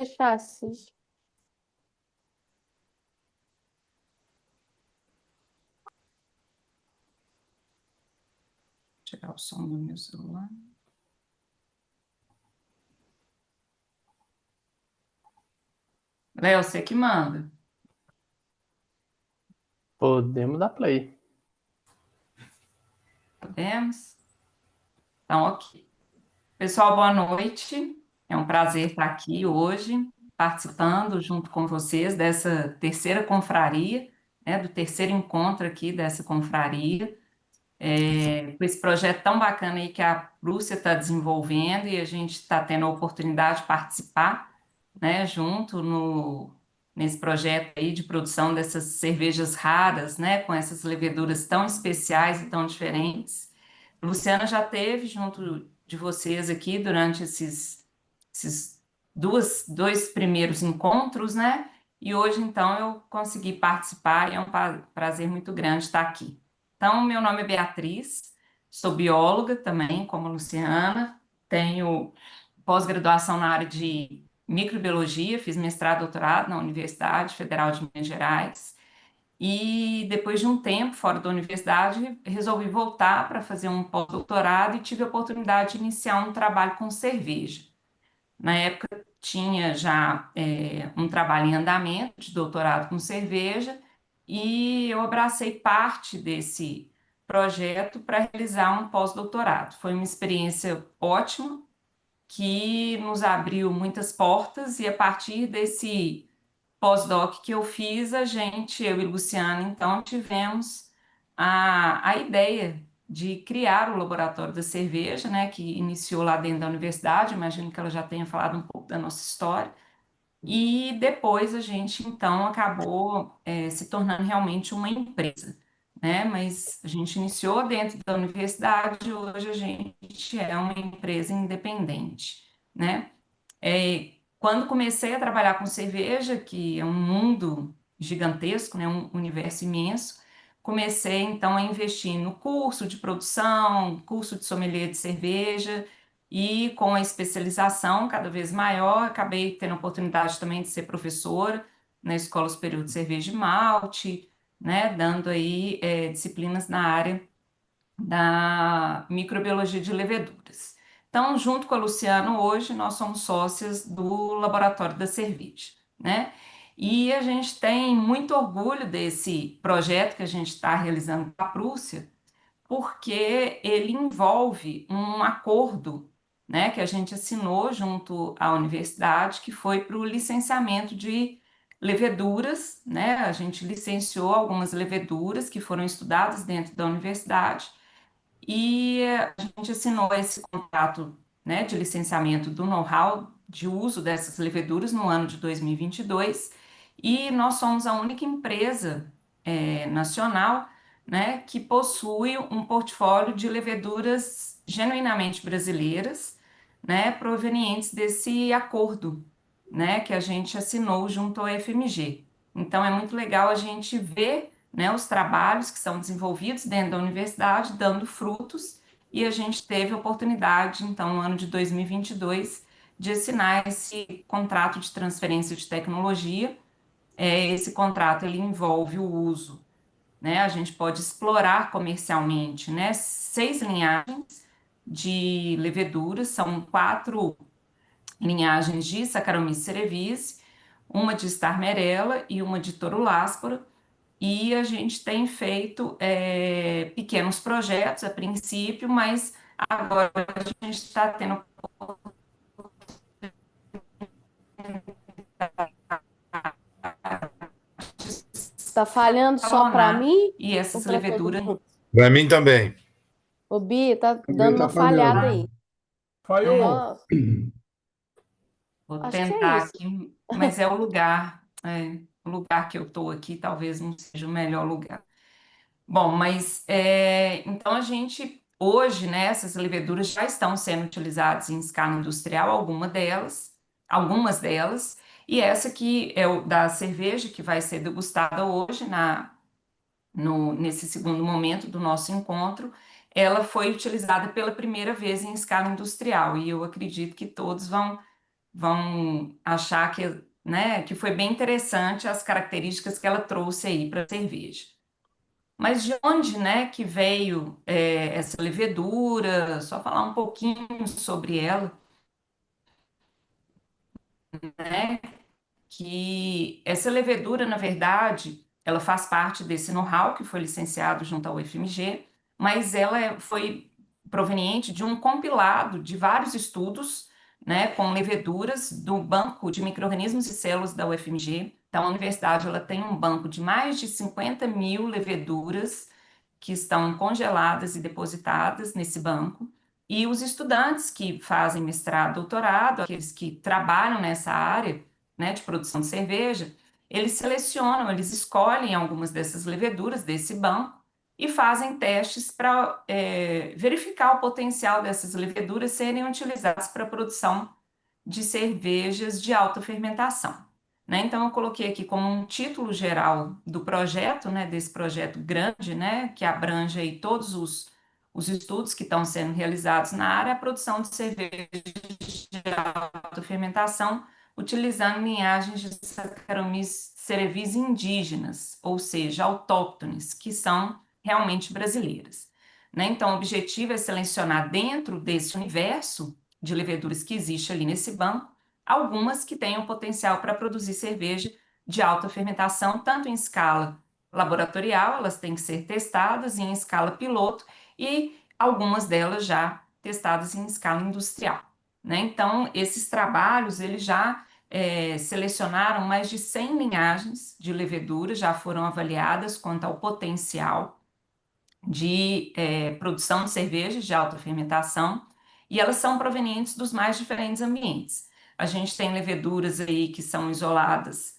Deixasse. Tirar o som do meu celular. Léo, você que manda. Podemos dar play. Podemos? Então, ok. Pessoal, boa noite. É um prazer estar aqui hoje, participando junto com vocês dessa terceira confraria, né, do terceiro encontro aqui dessa confraria, com esse projeto tão bacana aí que a Prússia está desenvolvendo e a gente está tendo a oportunidade de participar, né, junto nesse projeto aí de produção dessas cervejas raras, né, com essas leveduras tão especiais e tão diferentes. Luciana já teve junto de vocês aqui durante esses dois primeiros encontros, né? E hoje, então, eu consegui participar e é um prazer muito grande estar aqui. Então, meu nome é Beatriz, sou bióloga também, como a Luciana, tenho pós-graduação na área de microbiologia, fiz mestrado e doutorado na Universidade Federal de Minas Gerais. E depois de um tempo fora da universidade, resolvi voltar para fazer um pós-doutorado e tive a oportunidade de iniciar um trabalho com cerveja. Na época tinha já um trabalho em andamento de doutorado com cerveja e eu abracei parte desse projeto para realizar um pós-doutorado. Foi uma experiência ótima que nos abriu muitas portas e a partir desse pós-doc que eu fiz, eu e Luciana, então, tivemos a ideia de criar o Laboratório da Cerveja, né, que iniciou lá dentro da universidade, imagino que ela já tenha falado um pouco da nossa história, e depois a gente, então, acabou se tornando realmente uma empresa, né, mas a gente iniciou dentro da universidade, hoje a gente é uma empresa independente, né. Quando comecei a trabalhar com cerveja, que é um mundo gigantesco, né, um universo imenso, comecei então a investir no curso de produção, curso de sommelier de cerveja, e com a especialização cada vez maior, acabei tendo a oportunidade também de ser professora na Escola Superior de Cerveja e Malte, né, dando aí disciplinas na área da microbiologia de leveduras. Então, junto com a Luciana, hoje nós somos sócias do Laboratório da Cerveja, né? E a gente tem muito orgulho desse projeto que a gente está realizando com a Prússia, porque ele envolve um acordo, né, que a gente assinou junto à universidade, que foi para o licenciamento de leveduras, né? A gente licenciou algumas leveduras que foram estudadas dentro da universidade e a gente assinou esse contrato, né, de licenciamento do know-how de uso dessas leveduras no ano de 2022 e nós somos a única empresa nacional, né, que possui um portfólio de leveduras genuinamente brasileiras, né, provenientes desse acordo, né, que a gente assinou junto ao FMG. Então é muito legal a gente ver, né, os trabalhos que são desenvolvidos dentro da universidade dando frutos e a gente teve a oportunidade, então, no ano de 2022, de assinar esse contrato de transferência de tecnologia. Esse contrato ele envolve o uso, né? A gente pode explorar comercialmente, né? 6 linhagens de leveduras, são 4 linhagens de Saccharomyces cerevisiae, uma de Starmerella e uma de Toruláspora, e a gente tem feito pequenos projetos a princípio, mas agora a gente está tendo Tá falhando só para escalonar mim e ou essas para todo leveduras. mundo? Para mim também. Ô, Bia, tá Também dando tá uma falhada falhando. aí. Falhou. Nossa, Vou acho que é tentar isso. aqui, mas é o lugar que eu estou aqui talvez não seja o melhor lugar. Bom, mas então a gente hoje, né, essas leveduras já estão sendo utilizadas em escala industrial, algumas delas, e essa que é o da cerveja que vai ser degustada hoje nesse segundo momento do nosso encontro, ela foi utilizada pela primeira vez em escala industrial, e eu acredito que todos vão vão achar que, né, que foi bem interessante as características que ela trouxe aí para a cerveja. Mas de onde, né, que veio essa levedura? Só falar um pouquinho sobre ela, né? Que essa levedura, na verdade, ela faz parte desse know-how que foi licenciado junto ao UFMG, mas foi proveniente de um compilado de vários estudos, né, com leveduras do Banco de Micro-Organismos e Células da UFMG. Então, a universidade ela tem um banco de mais de 50 mil leveduras que estão congeladas e depositadas nesse banco. E os estudantes que fazem mestrado, doutorado, aqueles que trabalham nessa área, né, de produção de cerveja, eles selecionam, eles escolhem algumas dessas leveduras desse banco e fazem testes para verificar o potencial dessas leveduras serem utilizadas para a produção de cervejas de alta fermentação. Né? Então, eu coloquei aqui como um título geral do projeto, né, desse projeto grande, né, que abrange aí todos os estudos que estão sendo realizados na área, a produção de cerveja de alta fermentação, utilizando linhagens de Saccharomyces cerevisiae indígenas, ou seja, autóctones, que são realmente brasileiras. Né? Então, o objetivo é selecionar dentro desse universo de leveduras que existe ali nesse banco, algumas que tenham potencial para produzir cerveja de alta fermentação, tanto em escala laboratorial, elas têm que ser testadas, e em escala piloto, e algumas delas já testadas em escala industrial. Né? Então, esses trabalhos, eles já selecionaram mais de 100 linhagens de levedura, já foram avaliadas quanto ao potencial de produção de cervejas de alta fermentação, e elas são provenientes dos mais diferentes ambientes. A gente tem leveduras aí que são isoladas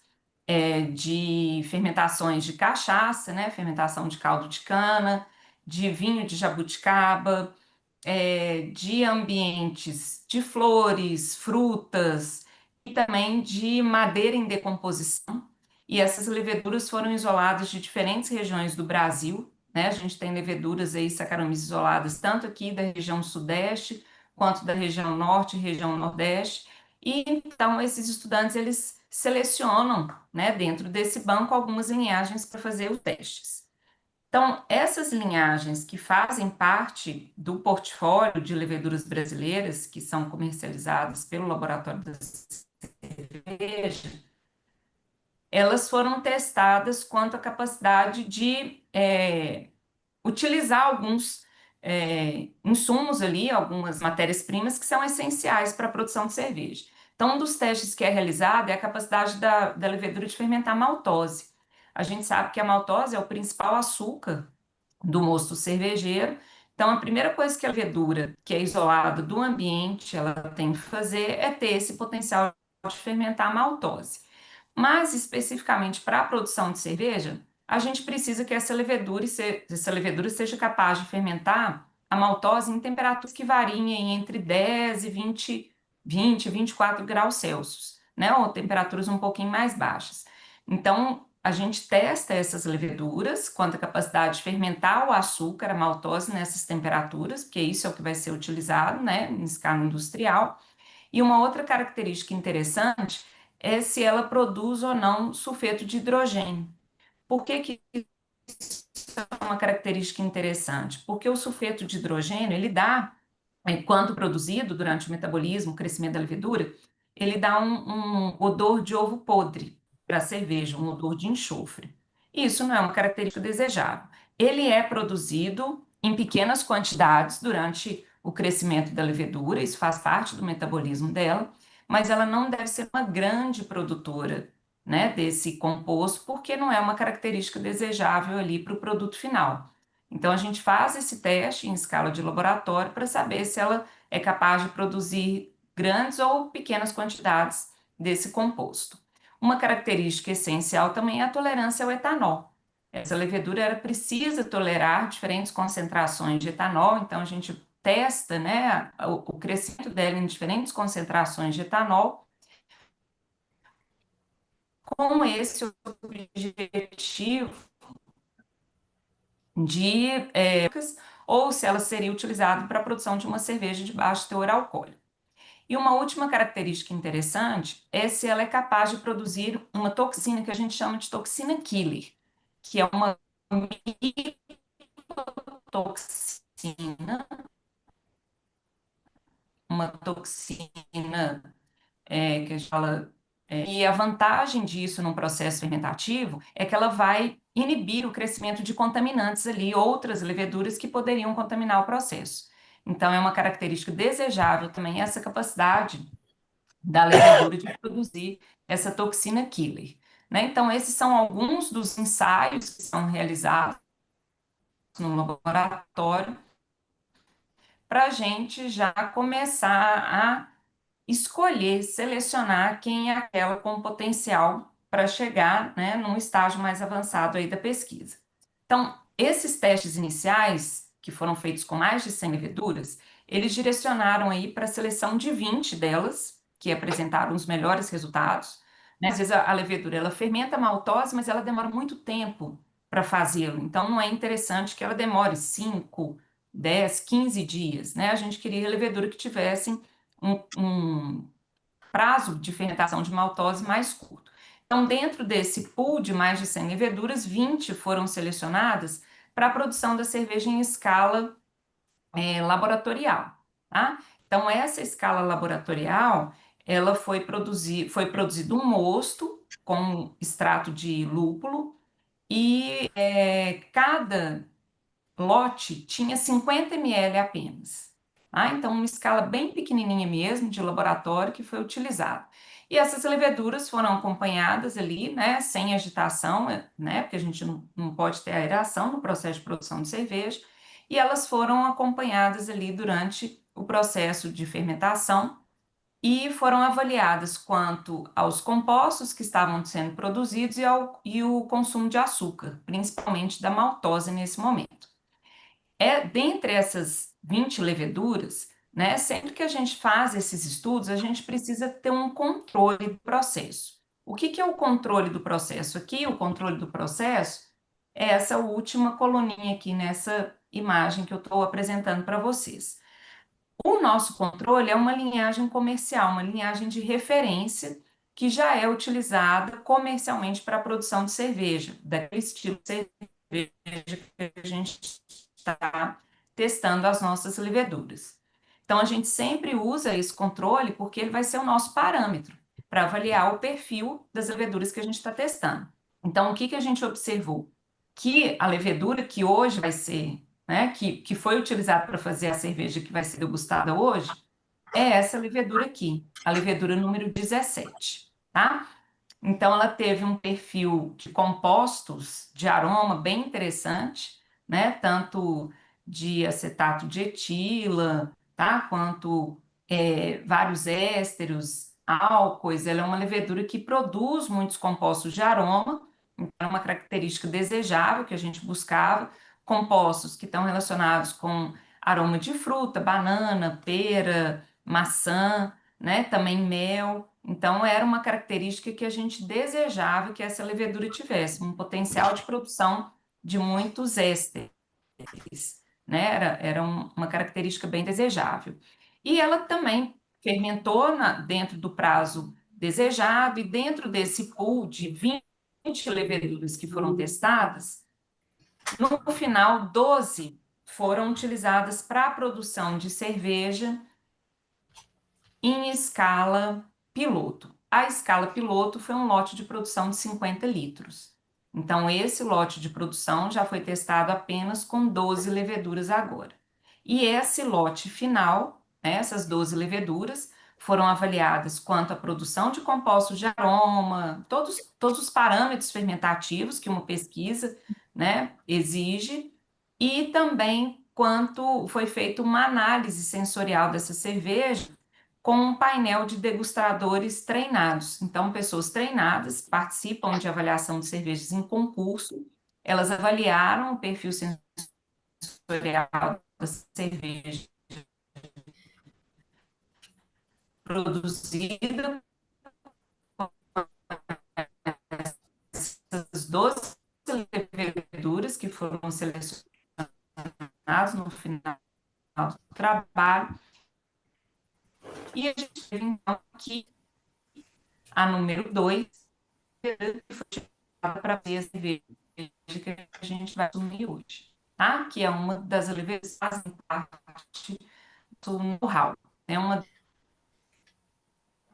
de fermentações de cachaça, né, fermentação de caldo de cana, de vinho de jabuticaba, de ambientes de flores, frutas e também de madeira em decomposição. E essas leveduras foram isoladas de diferentes regiões do Brasil, né? A gente tem leveduras aí, Saccharomyces isoladas, tanto aqui da região sudeste, quanto da região norte e região nordeste. E então esses estudantes, eles selecionam, né, dentro desse banco, algumas linhagens para fazer os testes. Então, essas linhagens que fazem parte do portfólio de leveduras brasileiras, que são comercializadas pelo Laboratório da Cerveja, elas foram testadas quanto à capacidade de utilizar alguns insumos ali, algumas matérias-primas que são essenciais para a produção de cerveja. Então, um dos testes que é realizado é a capacidade da levedura de fermentar maltose. A gente sabe que a maltose é o principal açúcar do mosto cervejeiro. Então, a primeira coisa que a levedura, que é isolada do ambiente, ela tem que fazer é ter esse potencial de fermentar a maltose. Mas, especificamente para a produção de cerveja, a gente precisa que essa levedura seja capaz de fermentar a maltose em temperaturas que variem entre 10 e 24 graus Celsius, né? Ou temperaturas um pouquinho mais baixas. Então, a gente testa essas leveduras quanto à capacidade de fermentar o açúcar, a maltose nessas temperaturas, porque isso é o que vai ser utilizado, né, em escala industrial. E uma outra característica interessante é se ela produz ou não sulfeto de hidrogênio. Por que que isso é uma característica interessante? Porque o sulfeto de hidrogênio, ele dá, quando produzido durante o metabolismo, o crescimento da levedura, ele dá um odor de ovo podre para a cerveja, um odor de enxofre. Isso não é uma característica desejável. Ele é produzido em pequenas quantidades durante o crescimento da levedura, isso faz parte do metabolismo dela, mas ela não deve ser uma grande produtora, né, desse composto, porque não é uma característica desejável ali para o produto final. Então, a gente faz esse teste em escala de laboratório para saber se ela é capaz de produzir grandes ou pequenas quantidades desse composto. Uma característica essencial também é a tolerância ao etanol. Essa levedura ela precisa tolerar diferentes concentrações de etanol, então a gente testa, né, o crescimento dela em diferentes concentrações de etanol com esse objetivo de ou se ela seria utilizada para a produção de uma cerveja de baixo teor alcoólico. E uma última característica interessante é se ela é capaz de produzir uma toxina que a gente chama de toxina killer, que é uma toxina, uma toxina que a gente fala. E a vantagem disso num processo fermentativo é que ela vai inibir o crescimento de contaminantes ali, outras leveduras que poderiam contaminar o processo. Então, é uma característica desejável também essa capacidade da levedura de produzir essa toxina killer. Né? Então, esses são alguns dos ensaios que são realizados no laboratório para a gente já começar a escolher, selecionar quem é aquela com potencial para chegar, né, num estágio mais avançado aí da pesquisa. Então, esses testes iniciais, que foram feitos com mais de 100 leveduras, eles direcionaram aí para a seleção de 20 delas, que apresentaram os melhores resultados. Né? Às vezes a levedura ela fermenta a maltose, mas ela demora muito tempo para fazê-lo. Então, não é interessante que ela demore 5, 10, 15 dias. Né? A gente queria levedura que tivessem um prazo de fermentação de maltose mais curto. Então, dentro desse pool de mais de 100 leveduras, 20 foram selecionadas para a produção da cerveja em escala laboratorial. Tá? Então, essa escala laboratorial, ela foi produzido um mosto com extrato de lúpulo e cada lote tinha 50 ml apenas. Então, uma escala bem pequenininha mesmo, de laboratório, que foi utilizada. E essas leveduras foram acompanhadas ali, né, sem agitação, né, porque a gente não pode ter aeração no processo de produção de cerveja, e elas foram acompanhadas ali durante o processo de fermentação e foram avaliadas quanto aos compostos que estavam sendo produzidos e o consumo de açúcar, principalmente da maltose nesse momento. Dentre essas 20 leveduras, né, sempre que a gente faz esses estudos, a gente precisa ter um controle do processo. O que é o controle do processo? Aqui, o controle do processo é essa última coluninha aqui nessa imagem que eu estou apresentando para vocês. O nosso controle é uma linhagem comercial, uma linhagem de referência que já é utilizada comercialmente para a produção de cerveja, daquele estilo de cerveja que a gente está testando as nossas leveduras. Então, a gente sempre usa esse controle porque ele vai ser o nosso parâmetro para avaliar o perfil das leveduras que a gente está testando. Então, o que a gente observou? Que a levedura que hoje vai ser, né, que foi utilizada para fazer a cerveja que vai ser degustada hoje, é essa levedura aqui, a levedura número 17, tá? Então, ela teve um perfil de compostos de aroma bem interessante, né? Tanto de acetato de etila, tá? Quanto vários ésteros, álcoois. Ela é uma levedura que produz muitos compostos de aroma, então é uma característica desejável que a gente buscava, compostos que estão relacionados com aroma de fruta, banana, pera, maçã, né? Também mel. Então, era uma característica que a gente desejava que essa levedura tivesse, um potencial de produção de muitos ésteres, né? Era uma característica bem desejável. E ela também fermentou dentro do prazo desejado, e dentro desse pool de 20 leveduras que foram testadas, no final, 12 foram utilizadas para a produção de cerveja em escala piloto. A escala piloto foi um lote de produção de 50 litros. Então, esse lote de produção já foi testado apenas com 12 leveduras agora. E esse lote final, né, essas 12 leveduras, foram avaliadas quanto à produção de compostos de aroma, todos os parâmetros fermentativos que uma pesquisa, né, exige, e também quanto foi feita uma análise sensorial dessa cerveja com um painel de degustadores treinados. Então, pessoas treinadas participam de avaliação de cervejas em concurso, elas avaliaram o perfil sensorial da cerveja produzida essas 12 leveduras que foram selecionadas no final do trabalho, E a gente teve, então, aqui a número 2, que foi utilizada para ver a cerveja que a gente vai consumir hoje, tá? Que é uma das leveduras que fazem parte do know-how. É uma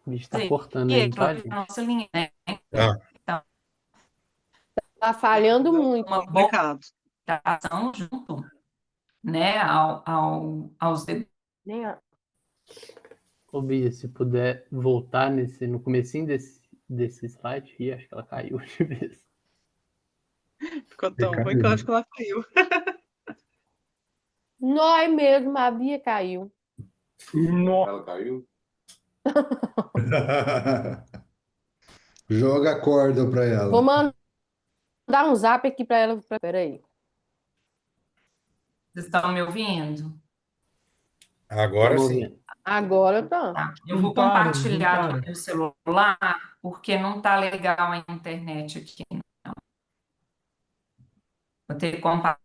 O bicho tá cortando e aí, é não tá, gente? nossa linha, né? Tá. Então, Tá falhando muito. uma boa Complicado. ação junto, né, aos Nem a- Ô, Bia, se puder voltar no comecinho desse slide aqui, acho que ela caiu de vez. Ficou tão ruim que eu acho que ela caiu. Nós mesmo, a Bia caiu. Ela caiu? Joga a corda pra Vou ela. mandar um zap aqui para ela. Peraí. Vocês estão me ouvindo? Agora Estamos sim. ouvindo. Agora tá. Tá. Eu Não vou para, não compartilhar do para. meu celular, porque não tá legal a internet aqui, não. Vou ter que compartilhar.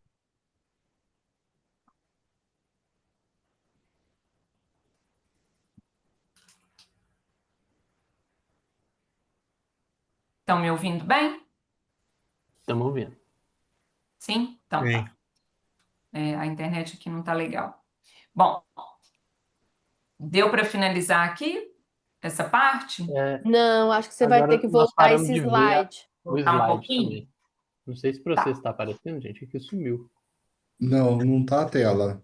Estão me ouvindo bem? Estamos ouvindo. Sim? Então Sim. tá. A internet aqui não tá legal. Bom, deu para finalizar aqui essa parte? É, Não, acho que você vai ter agora que nós voltar paramos esse de ver slide. o Voltar um slide pouquinho? também. Não sei se para você está aparecendo, gente, aqui sumiu. Não, não tá a tela.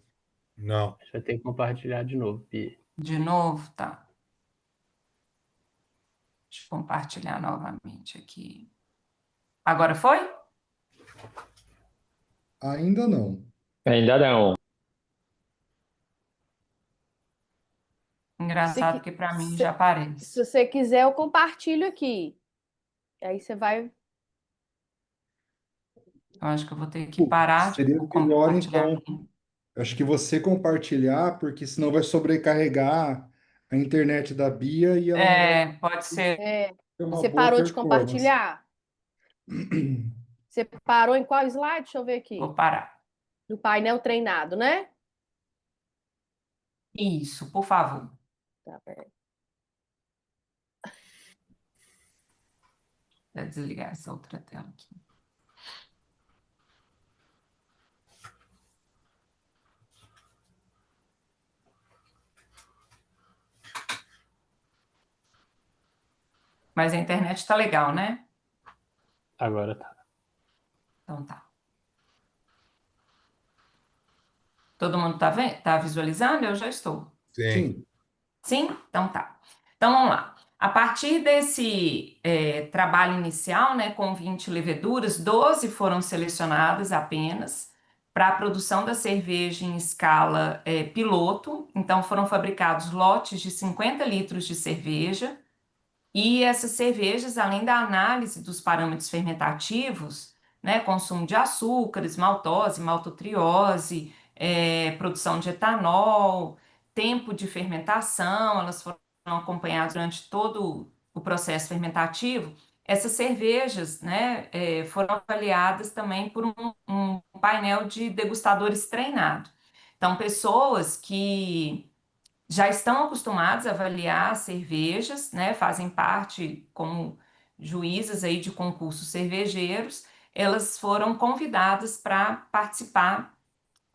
Não. A gente vai ter que compartilhar de novo, Bia. De novo, tá. Deixa eu compartilhar novamente aqui. Agora foi? Ainda não. Ainda não. Engraçado Se, que para mim se, já aparece. se você quiser, eu compartilho aqui. Aí você vai. Eu acho que eu vou ter que parar de Seria melhor, compartilhar então, aqui. acho que você compartilhar, porque senão vai sobrecarregar a internet da Bia e ela não vai Pode ser. É, ter uma você boa parou de performance. compartilhar? Você parou em qual slide? Deixa eu ver aqui. Vou parar. No painel treinado, né? Isso, por favor. Tá, peraí. Vou desligar essa outra tela aqui. Mas a internet está legal, né? Agora tá. Então tá. Todo mundo tá vendo? Tá visualizando? Eu já estou. Sim. Sim? Então tá. Então vamos lá. A partir desse trabalho inicial, né, com 20 leveduras, 12 foram selecionadas apenas para a produção da cerveja em escala piloto. Então foram fabricados lotes de 50 litros de cerveja. E essas cervejas, além da análise dos parâmetros fermentativos, né, consumo de açúcares, maltose, maltotriose, produção de etanol, tempo de fermentação, elas foram acompanhadas durante todo o processo fermentativo. Essas cervejas, né, foram avaliadas também por um painel de degustadores treinado. Então, pessoas que já estão acostumados a avaliar cervejas, né? Fazem parte como juízas aí de concursos cervejeiros. Elas foram convidadas para participar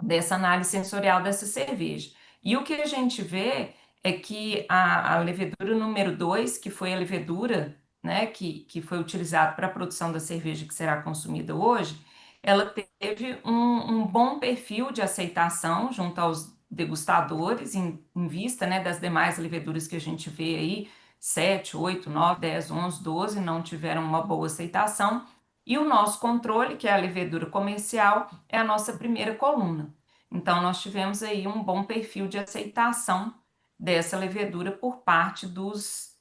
dessa análise sensorial dessa cerveja. E o que a gente vê é que a levedura número 2, que foi a levedura, né, que foi utilizada para a produção da cerveja que será consumida hoje, ela teve um bom perfil de aceitação junto aos degustadores, em vista, né, das demais leveduras que a gente vê aí, 7, 8, 9, 10, 11, 12, não tiveram uma boa aceitação. E o nosso controle, que é a levedura comercial, é a nossa primeira coluna. Então, nós tivemos aí um bom perfil de aceitação dessa levedura por parte dos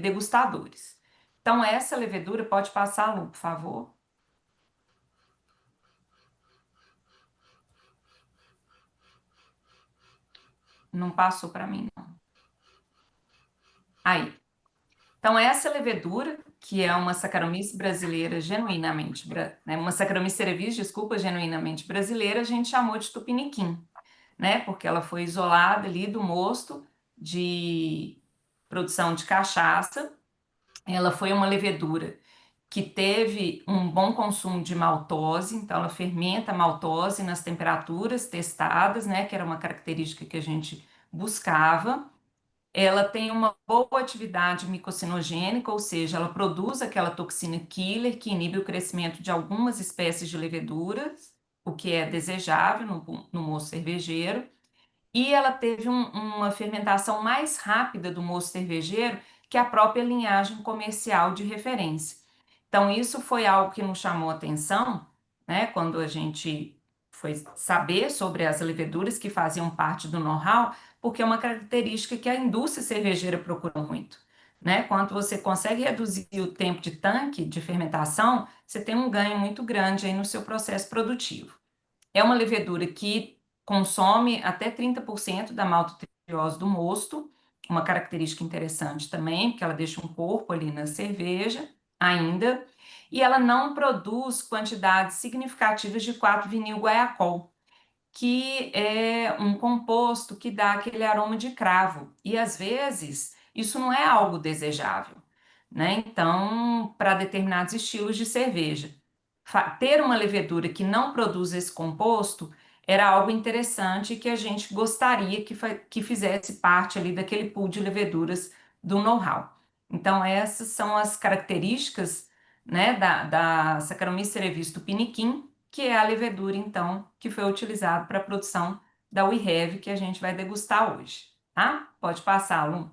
degustadores. Então, essa levedura, pode passar, Lu, por favor. Não passou para mim, não. Aí. Então, essa levedura, que é uma Saccharomyces brasileira genuinamente, né, uma Saccharomyces cerevisiae, desculpa, genuinamente brasileira, a gente chamou de tupiniquim, né, porque ela foi isolada ali do mosto de produção de cachaça. Ela foi uma levedura que teve um bom consumo de maltose, então ela fermenta a maltose nas temperaturas testadas, né, que era uma característica que a gente buscava. Ela tem uma boa atividade micocinogênica, ou seja, ela produz aquela toxina killer que inibe o crescimento de algumas espécies de leveduras, o que é desejável no mosto cervejeiro. E ela teve uma fermentação mais rápida do mosto cervejeiro que a própria linhagem comercial de referência. Então, isso foi algo que nos chamou a atenção, né, quando a gente foi saber sobre as leveduras que faziam parte do know-how, porque é uma característica que a indústria cervejeira procura muito. Né? Quando você consegue reduzir o tempo de tanque de fermentação, você tem um ganho muito grande aí no seu processo produtivo. É uma levedura que consome até 30% da maltotriose do mosto, uma característica interessante também, porque ela deixa um corpo ali na cerveja ainda, e ela não produz quantidades significativas de 4-vinil-guaiacol, que é um composto que dá aquele aroma de cravo, e às vezes isso não é algo desejável, né? Então, para determinados estilos de cerveja, ter uma levedura que não produz esse composto era algo interessante que a gente gostaria que fizesse parte ali daquele pool de leveduras do know-how. Então, essas são as características, né, da Saccharomyces cerevisiae tupiniquim, que é a levedura, então, que foi utilizada para a produção da We Have, que a gente vai degustar hoje, tá? Pode passar, Lu.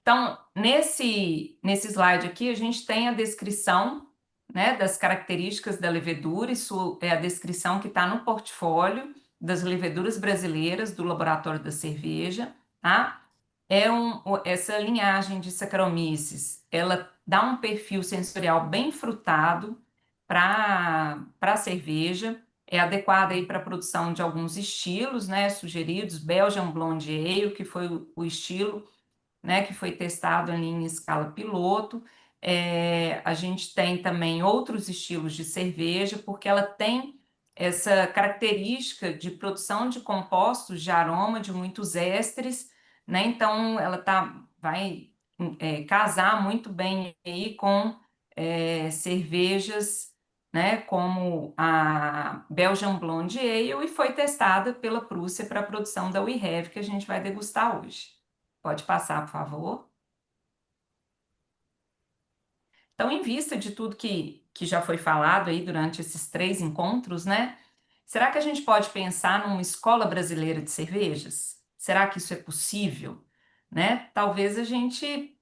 Então, nesse slide aqui, a gente tem a descrição, né, das características da levedura. Isso é a descrição que está no portfólio das leveduras brasileiras do Laboratório da Cerveja, tá? Essa linhagem de Saccharomyces, ela dá um perfil sensorial bem frutado para a cerveja, é adequada aí para a produção de alguns estilos, né, sugeridos, Belgian Blonde Ale, que foi o estilo, né, que foi testado ali em escala piloto. A gente tem também outros estilos de cerveja, porque ela tem essa característica de produção de compostos de aroma de muitos ésteres, né? Então ela vai casar muito bem aí com cervejas, né, como a Belgian Blonde Ale, e foi testada pela Prússia para a produção da We Have, que a gente vai degustar hoje. Pode passar, por favor. Então, em vista de tudo que já foi falado aí durante esses 3 encontros, né? Será que a gente pode pensar numa escola brasileira de cervejas? Será que isso é possível? Né? Talvez a gente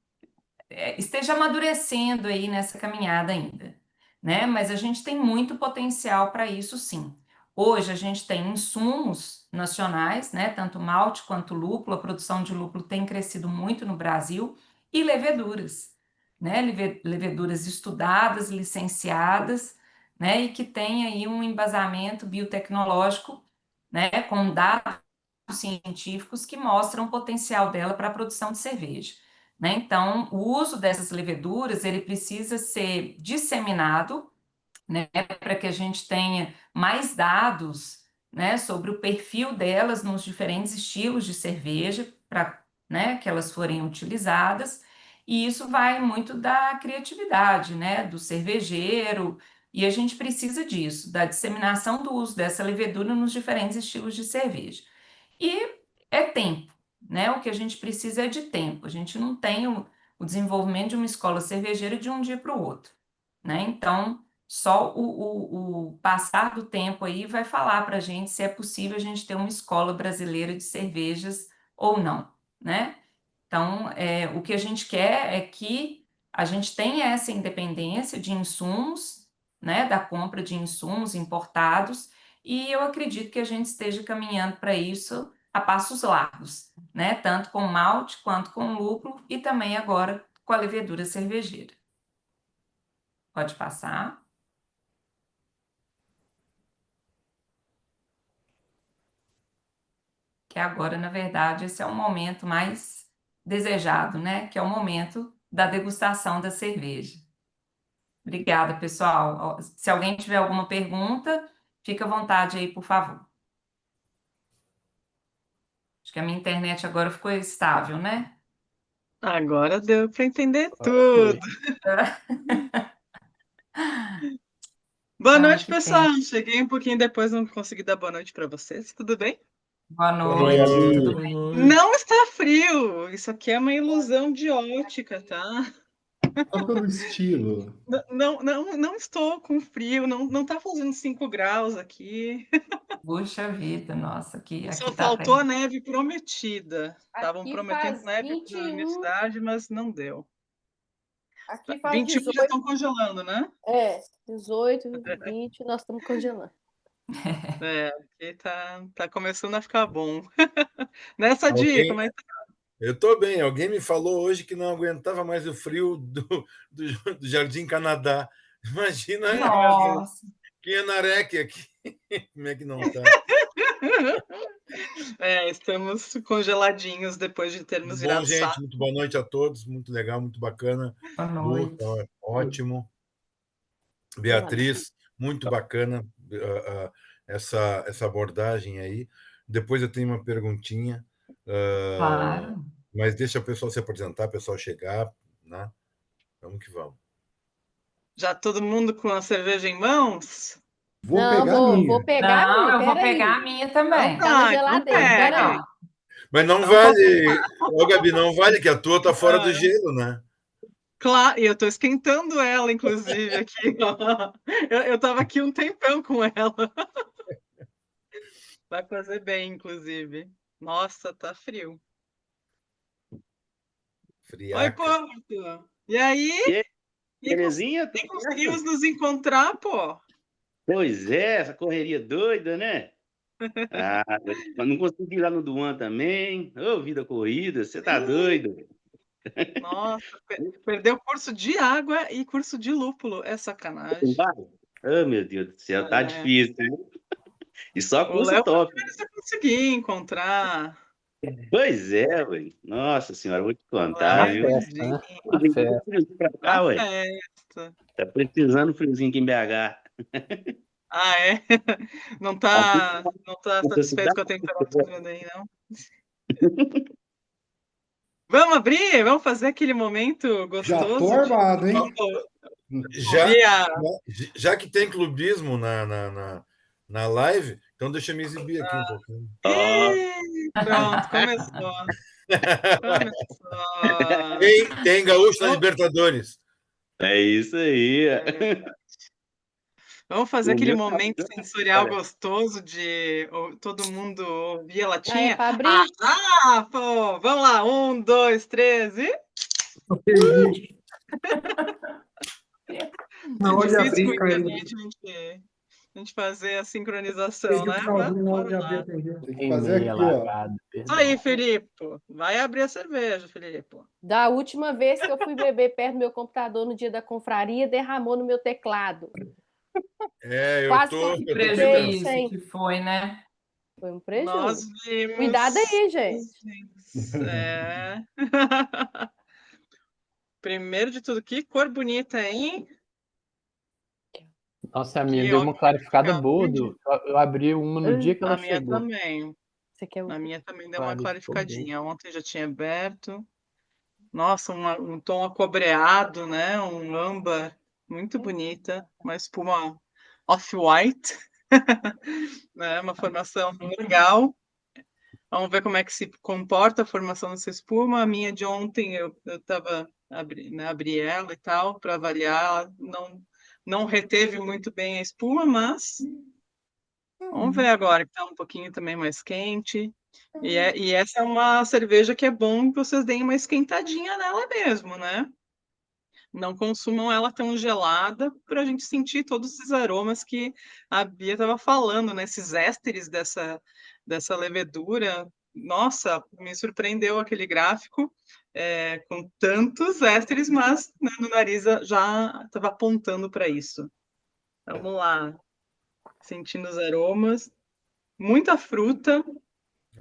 esteja amadurecendo aí nessa caminhada ainda, né? Mas a gente tem muito potencial para isso, sim. Hoje a gente tem insumos nacionais, né? Tanto malte quanto lúpulo, a produção de lúpulo tem crescido muito no Brasil, e leveduras, né? Leveduras estudadas, licenciadas, né? E que tem aí um embasamento biotecnológico, né? Com dados científicos que mostram o potencial dela para a produção de cerveja. Né? Então, o uso dessas leveduras, ele precisa ser disseminado, né, para que a gente tenha mais dados, né, sobre o perfil delas nos diferentes estilos de cerveja, para, né, que elas forem utilizadas, e isso vai muito da criatividade, né, do cervejeiro, e a gente precisa disso, da disseminação do uso dessa levedura nos diferentes estilos de cerveja. E é tempo, né? O que a gente precisa é de tempo. A gente não tem o desenvolvimento de uma escola cervejeira de um dia para o outro, né? Então, só o passar do tempo aí vai falar para a gente se é possível a gente ter uma escola brasileira de cervejas ou não, né? Então, o que a gente quer é que a gente tenha essa independência de insumos, né, da compra de insumos importados, e eu acredito que a gente esteja caminhando para isso a passos largos, né, tanto com malte quanto com lúpulo e também agora com a levedura cervejeira. Pode passar. Que agora, na verdade, esse é o momento mais desejado, né, que é o momento da degustação da cerveja. Obrigada, pessoal. Se alguém tiver alguma pergunta, fica à vontade aí, por favor. Acho que a minha internet agora ficou estável, né? Agora deu para entender Foi. tudo. Boa Ai, noite, que pena. pessoal. Cheguei um pouquinho depois, não consegui dar boa noite para vocês. Tudo bem? Boa Boa noite, noite. tudo Boa bem? noite. Não está frio. Isso aqui é uma ilusão de ótica, tá? Só pelo estilo. Não estou com frio. Não tá fazendo 5 graus aqui. Puxa vida, nossa, Só aqui tá faltou a bem. neve prometida. Estavam Aqui prometendo faz neve para a 21, universidade, mas não deu. aqui faz 21 já 18, estão congelando, né? 18, 20, nós estamos congelando. É, aqui tá começando a ficar bom. Nessa dica, Alguém, mas eu tô bem. Alguém me falou hoje que não aguentava mais o frio do Jardim Canadá. Imagina meu Deus. Nossa, quem é Narec aqui. Como é que não tá? Estamos congeladinhos depois de termos Bom, virado sábado. gente, muito boa noite a todos. Muito legal, muito bacana. boa Lu, noite. tá ótimo. Beatriz, muito bacana essa abordagem aí. Depois eu tenho uma perguntinha, Claro. mas deixa o pessoal se apresentar, o pessoal chegar, né? Vamos que vamos. Já todo mundo com a cerveja em mãos? Vou Não, pegar a vou minha. pegar a Não, minha, eu vou peraí. pegar a minha Então também. Tá na então geladeira, pega. peraí. Não, Mas não Então vale, ô Gabi, não vale que a tua tá fora do Ah. gelo, né? Claro, e eu tô esquentando ela, inclusive, aqui. Ó. Eu tava aqui um tempão com ela. Vai fazer bem, inclusive. Nossa, tá frio. Oi, Friaca. Porto. E aí? E aí, Nem belezinha? Tudo nem conseguimos certo? nos encontrar, pô. Pois é, essa correria doida, né? Ah, mas não consegui ir lá no Duan também. Ô, vida corrida, você tá doido? Nossa, perdeu curso de água e curso de lúpulo. É sacanagem. Oh, meu Deus do céu, tá É. difícil, hein? E só O curso Léo top. se eu conseguir encontrar. Pois é, ué. Nossa senhora, vou te contar, A Léo, viu? festa, né? A Friozinho festa. pra cá, a ué. festa. Tá precisando friozinho aqui em BH. Ah, é? Não tá satisfeito com a temperatura daí, não? Vamos abrir? Vamos fazer aquele momento Já tô gostoso de armado, hein? Já, ouvir a... já que tem clubismo na live, então deixa eu me exibir aqui um pouquinho. Ó, Ih, pronto, começou. Começou. Tem gaúcho na Vamos- Libertadores. é isso aí. Vamos fazer O aquele meu tá momento dando, sensorial olha. gostoso de todo mundo ouvir a Ah, é latinha. pra abrir? Pô, vamos lá, 1, 2, 3 e... Na hora de Difícil abrir, com a caiu. internet a gente fazer a sincronização, né? Mas Na hora bora de abrir, lá. atendeu. Tem que fazer E-mail aqui, ó. alagado, Isso aí, perdão. Felipe. Vai abrir a cerveja, Felipe. Da última vez que eu fui beber perto do meu computador no dia da confraria, derramou no meu teclado. É, eu Quase tô, que eu tô eu pegando. fiquei Prejuízo sem. que foi, né? Foi um Nós prejuízo. vimos. Cuidado aí, gente. É. Primeiro de tudo, que cor bonita, hein? Nossa, a minha Que deu uma clarificada ótica, boa. verde. Eu abri uma no dia que ela A minha chegou. também. Você quer A o... minha também deu uma Clarificou bem. clarificadinha. Ontem já tinha aberto. Nossa, um tom acobreado, né? Um âmbar. Muito bonita. Uma espuma off-white. Né? Uma formação legal. Vamos ver como é que se comporta a formação dessa espuma. A minha de ontem, eu tava, abri ela e tal, para avaliar. Ela não reteve muito bem a espuma, mas vamos ver agora, que está um pouquinho também mais quente. E essa é uma cerveja que é bom que vocês deem uma esquentadinha nela mesmo, né? Não consumam ela tão gelada para a gente sentir todos esses aromas que a Bia estava falando, né? Esses ésteres dessa levedura. Nossa, me surpreendeu aquele gráfico com tantos ésteres, mas né, no nariz já estava apontando para isso. Vamos lá, sentindo os aromas. Muita fruta,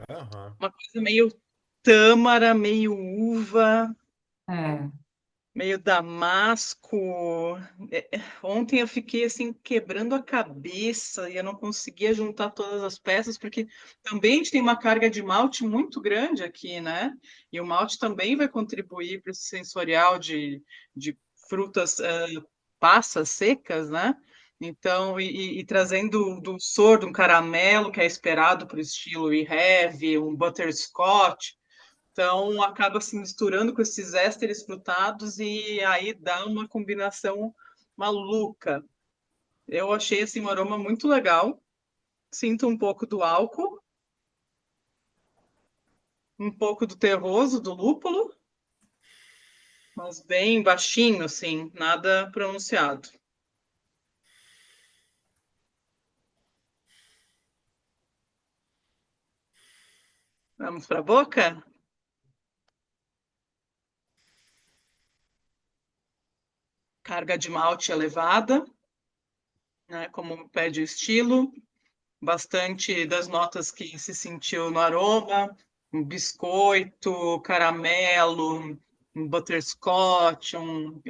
Aham. uma coisa meio tâmara, meio uva. É. meio damasco. Ontem eu fiquei assim quebrando a cabeça e eu não conseguia juntar todas as peças, porque também a gente tem uma carga de malte muito grande aqui, né? E o malte também vai contribuir para esse sensorial de frutas, passas secas, né? Então, e trazendo do dulçor, um caramelo que é esperado para o estilo heavy, um butterscotch. Então, acaba se misturando com esses ésteres frutados e aí dá uma combinação maluca. Eu achei assim, um aroma muito legal. Sinto um pouco do álcool, um pouco do terroso, do lúpulo, mas bem baixinho, assim, nada pronunciado. Vamos para a boca? Carga de malte elevada, né, como pede o estilo. Bastante das notas que se sentiu no aroma, um biscoito, caramelo, um butterscotch, o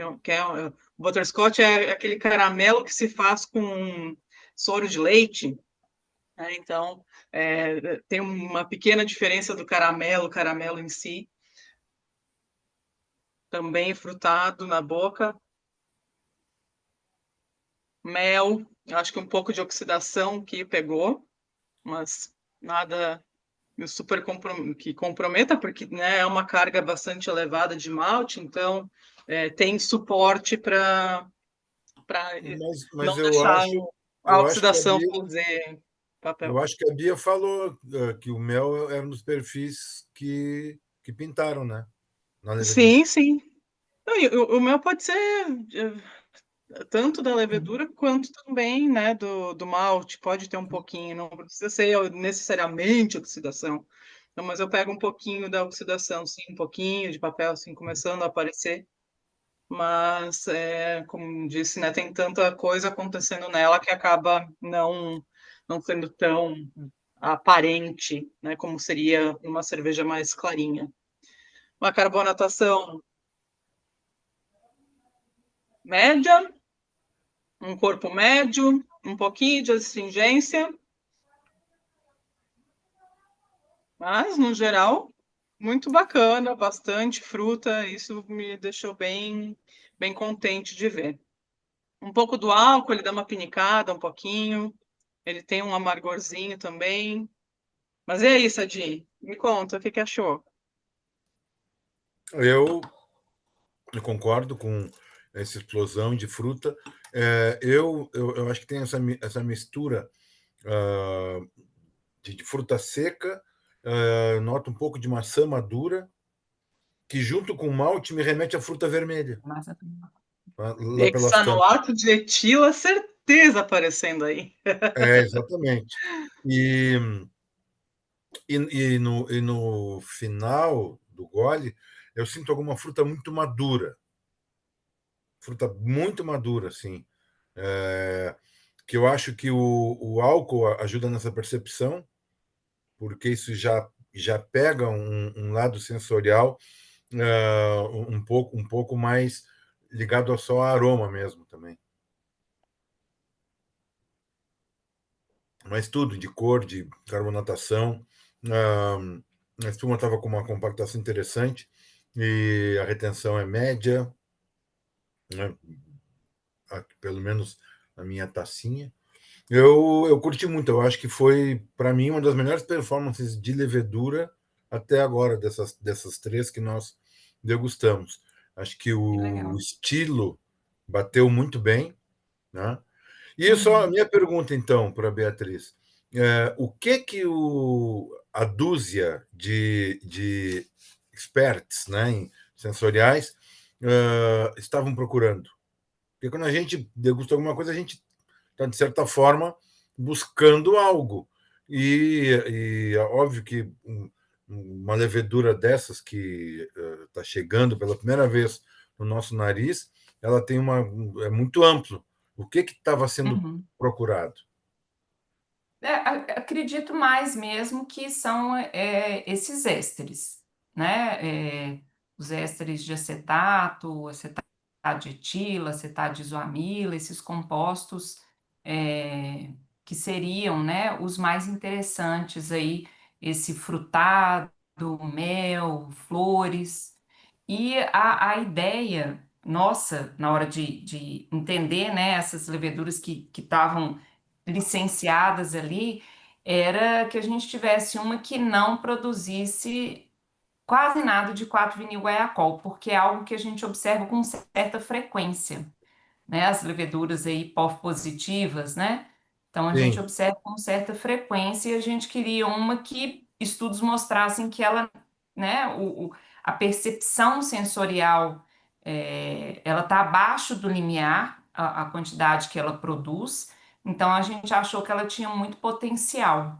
butterscotch é aquele caramelo que se faz com soro de leite, né? Então, tem uma pequena diferença do caramelo, o caramelo em si, também frutado na boca. Mel, acho que um pouco de oxidação que pegou, mas nada super que comprometa, porque, né, é uma carga bastante elevada de malte, então tem suporte para Mas não deixar a eu acho que a oxidação Bia, fazer eu papel. acho que a Bia falou que o mel era um dos perfis que pintaram, né? Na levedura. Sim, sim. Não, e o meu pode ser tanto da levedura quanto também, né, do malte, pode ter um pouquinho, não precisa ser necessariamente oxidação. Não, mas eu pego um pouquinho da oxidação, sim, um pouquinho de papel, assim, começando a aparecer. Mas, como disse, né, tem tanta coisa acontecendo nela que acaba não sendo tão aparente, né, como seria uma cerveja mais clarinha. Uma carbonatação média, um corpo médio, um pouquinho de astringência, mas, no geral, muito bacana, bastante fruta, isso me deixou bem contente de ver. Um pouco do álcool, ele dá uma pinicada um pouquinho, ele tem um amargorzinho também. Mas e aí, Sadi? Me conta, o que achou? Eu concordo com essa explosão de fruta. Eu acho que tem essa mistura de fruta seca, noto um pouco de maçã madura, que junto com o malte me remete à fruta vermelha, Massa. lá pelas tantas. Hexanoato de etila, certeza aparecendo aí. Exatamente. E no final do gole, eu sinto alguma fruta muito madura, assim, que eu acho que o álcool ajuda nessa percepção, porque isso já pega um lado sensorial um pouco mais ligado só ao aroma mesmo também. Mas tudo, de cor, de carbonatação. A espuma estava com uma compactação interessante e a retenção é média, né? Pelo menos na minha tacinha. Eu curti muito, eu acho que foi, para mim, uma das melhores performances de levedura até agora, dessas três que nós degustamos. Acho que Que o legal. estilo bateu muito bem, né? E só a Uhum. minha pergunta, então, para a Beatriz. O que a dúzia de experts, né, em sensoriais estavam procurando? Porque quando a gente degusta alguma coisa, a gente está, de certa forma, buscando algo. E é óbvio que uma levedura dessas que está chegando pela primeira vez no nosso nariz, ela tem é muito amplo. O que estava sendo Uhum. procurado? Acredito mais mesmo que são esses ésteres, né? os ésteres de acetato, acetato de etila, acetato de isoamila, esses compostos que seriam, né, os mais interessantes aí, esse frutado, mel, flores. E a ideia nossa, na hora de entender, né, essas leveduras que estavam licenciadas ali, era que a gente tivesse uma que não produzisse quase nada de 4-vinil-guaiacol, porque é algo que a gente observa com certa frequência, né? As leveduras aí POF positivas, né? Então a gente Sim. observa com certa frequência e a gente queria uma que estudos mostrassem que ela, né, a percepção sensorial ela está abaixo do limiar, a quantidade que ela produz, então a gente achou que ela tinha muito potencial,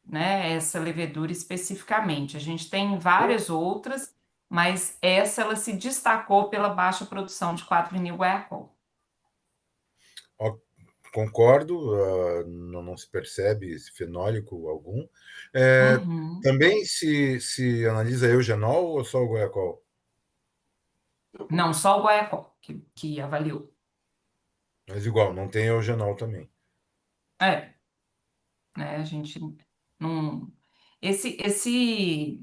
né? Essa levedura especificamente. A gente tem várias outras, mas essa ela se destacou pela baixa produção de 4-vinil-guaiacol. Ó, concordo, não se percebe esse fenólico algum. Uhum. Também se analisa eugenol ou só o guaiacol? Não, só o guaiacol que avaliou. Mas igual, não tem eugenol também. Né? A gente não. Esse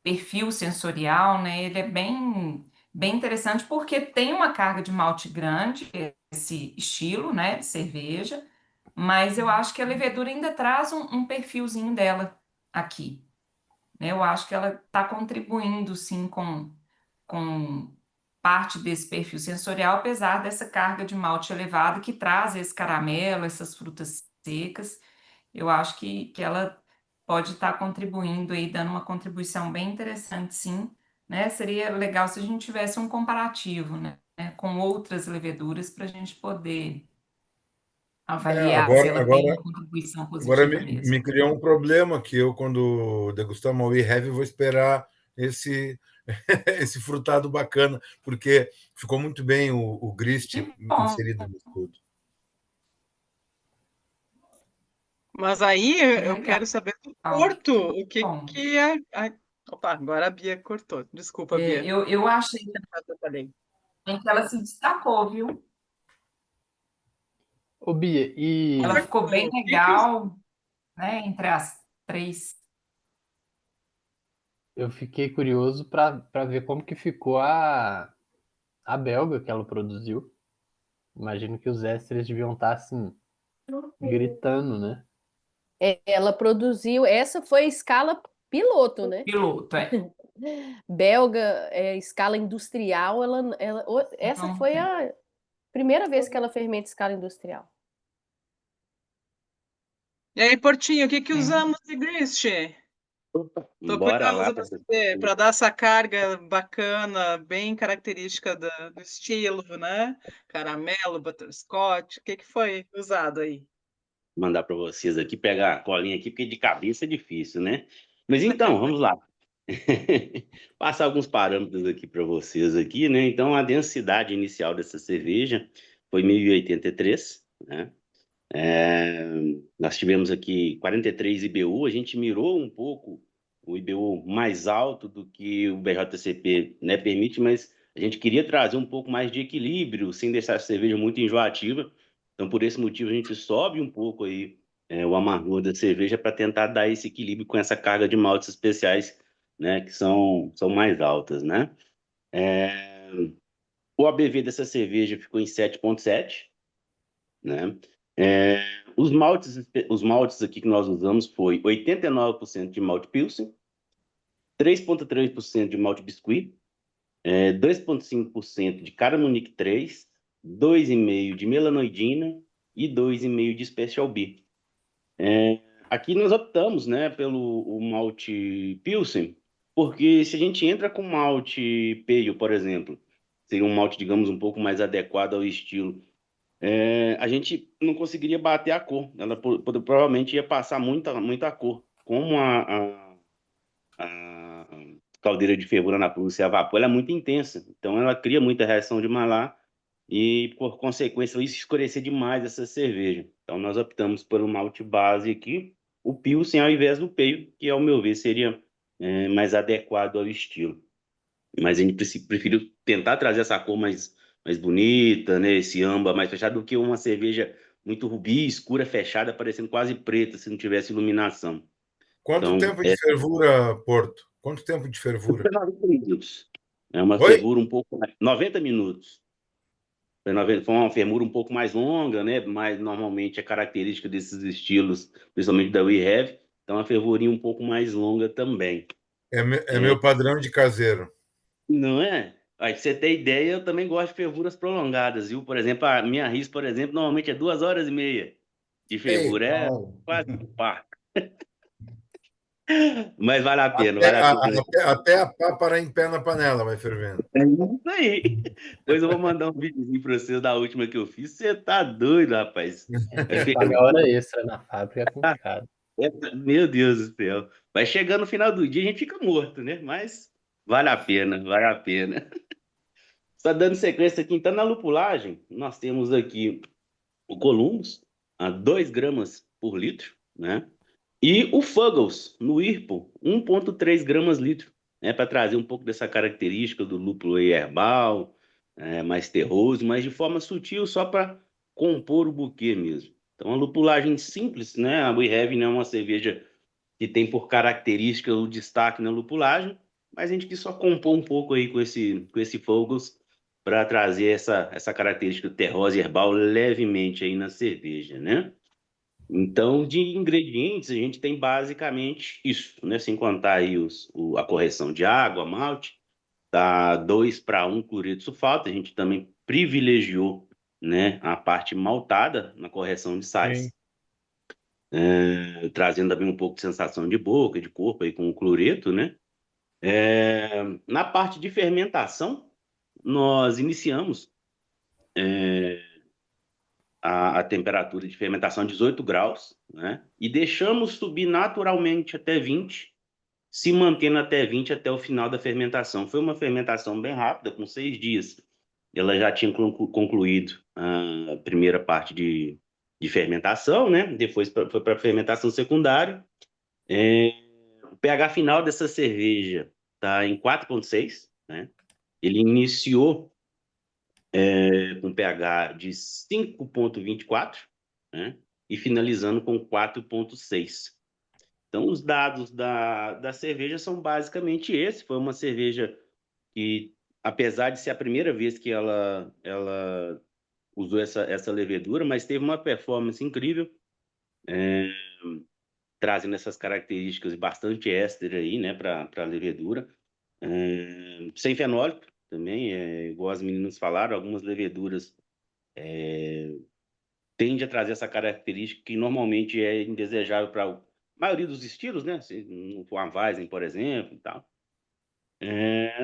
perfil sensorial, né? Ele é bem interessante porque tem uma carga de malte grande, esse estilo, né? De cerveja, mas eu acho que a levedura ainda traz um perfilzinho dela aqui, né? Eu acho que ela está contribuindo, sim, com parte desse perfil sensorial, apesar dessa carga de malte elevada que traz esse caramelo, essas frutas secas. Eu acho que ela pode estar contribuindo aí, dando uma contribuição bem interessante, sim, né? Seria legal se a gente tivesse um comparativo, né, com outras leveduras para a gente poder avaliar se ela tem uma contribuição Agora positiva mesmo. me criou um problema que eu, quando degustar uma We Have, vou esperar esse esse frutado bacana, porque ficou muito bem o grist Que bom. inserido no estudo. Mas aí eu Legal. quero saber do Porto, o que Bom. que é... Ai, opa, agora a Bia cortou. Desculpa, Bia. Eu achei Atrapalhei. que ela se destacou, viu? Ô, Bia, e Ela ficou bem O que que os- legal, né, entre as três. eu fiquei curioso para ver como que ficou a belga que ela produziu. Imagino que os ésteres deviam estar assim, gritando, né? Ela produziu, essa foi a escala piloto, né? Piloto, Belga, escala industrial, essa Então, foi a primeira vez que ela fermenta escala industrial. E aí, Portinho, o que que É. usamos de grist? Tô Bora lá curiosa para para dar essa carga bacana, bem característica do estilo, né? Caramelo, butterscotch, o que que foi usado aí? mandar para vocês aqui, pegar a colinha aqui, porque de cabeça é difícil, né? Mas então, vamos lá. Passar alguns parâmetros aqui para vocês aqui, né? Então, a densidade inicial dessa cerveja foi 1083, né? Nós tivemos aqui 43 IBU, a gente mirou um pouco o IBU mais alto do que o BJCP, né, permite, mas a gente queria trazer um pouco mais de equilíbrio, sem deixar a cerveja muito enjoativa. Então, por esse motivo, a gente sobe um pouco aí o amargor da cerveja para tentar dar esse equilíbrio com essa carga de maltes especiais, né, que são mais altas, né? O ABV dessa cerveja ficou em 7,7, né? Os maltes aqui que nós usamos foi 89% de malte Pilsen, 3,3% de malte Biscuit, 2,5% de Caramunic 3, 2,5% de melanoidina e 2,5% de Special B. Aqui nós optamos, né, pelo o malte Pilsen, porque se a gente entra com malte Pale, por exemplo, seria um malte, digamos, um pouco mais adequado ao estilo, a gente não conseguiria bater a cor. Ela provavelmente ia passar muita cor. Como a caldeira de fervura na Prússia a vapor, ela é muito intensa. Então, ela cria muita reação de Maillard e, por consequência, isso escurecer demais essa cerveja. Então, nós optamos por um malte base aqui, o Pilsen, ao invés do Pale, que, ao meu ver, seria mais adequado ao estilo. Mas a gente preferiu tentar trazer essa cor mais bonita, né? Esse âmbar mais fechado, do que uma cerveja muito rubi, escura, fechada, parecendo quase preta, se não tivesse iluminação. Quanto Então, tempo de fervura, Porto? Quanto tempo de fervura? 90 minutos. É uma Oi? fervura um pouco mais... 90 minutos. Foi uma fervura um pouco mais longa, né? Mas normalmente é característica desses estilos, principalmente da We Have. Então, uma fervurinha um pouco mais longa também. É meu padrão de caseiro. Não é? Aí, pra você ter ideia, eu também gosto de fervuras prolongadas, viu? Por exemplo, a minha RIS, por exemplo, normalmente é 2 horas e meia de fervura. É Uau. quase um par. Mas vale a pena, Até, vale a pena. até a pá parar em pé na panela vai fervendo. É isso aí. Depois eu vou mandar um videozinho pra vocês da última que eu fiz. Você tá doido, rapaz. Vai ficar... Pagar hora extra na fábrica é complicado. Meu Deus do céu. Vai chegando no final do dia, a gente fica morto, né? Mas vale a pena, vale a pena. Só dando sequência aqui, então, na lupulagem, nós temos aqui o Columbus a 2 gramas por litro, né? E o Fuggles, no IRPO, 1,3 gramas litro, né? Para trazer um pouco dessa característica do lúpulo aí herbal, mais terroso, mas de forma sutil, só para compor o buquê mesmo. Então, a lupulagem simples, né? A We Have não é uma cerveja que tem por característica o destaque na lupulagem, mas a gente quis só compor um pouco aí com esse Fuggles para trazer essa característica terrosa e herbal levemente aí na cerveja, né? Então, de ingredientes, a gente tem basicamente isso, né? Sem contar aí a correção de água, malte, tá 2:1 cloreto de sulfato. A gente também privilegiou, né, a parte maltada na correção de sais, trazendo também um pouco de sensação de boca, de corpo aí com o cloreto, né? Na parte de fermentação, nós iniciamos a temperatura de fermentação a 18 graus, né? E deixamos subir naturalmente até 20, se mantendo até 20 até o final da fermentação. Foi uma fermentação bem rápida, com 6 dias. Ela já tinha concluído a primeira parte de fermentação, né? Depois foi para a fermentação secundária. O pH final dessa cerveja está em 4,6, né? Ele iniciou com pH de 5,24, né? E finalizando com 4,6. Então, os dados da cerveja são basicamente esses. Foi uma cerveja que, apesar de ser a primeira vez que ela usou essa levedura, mas teve uma performance incrível, trazendo essas características bastante éster aí, né, para a levedura. Sem fenólico também, igual as meninas falaram, algumas leveduras tendem a trazer essa característica que normalmente é indesejável para a maioria dos estilos, né? Uma Weizen, por exemplo, e tal.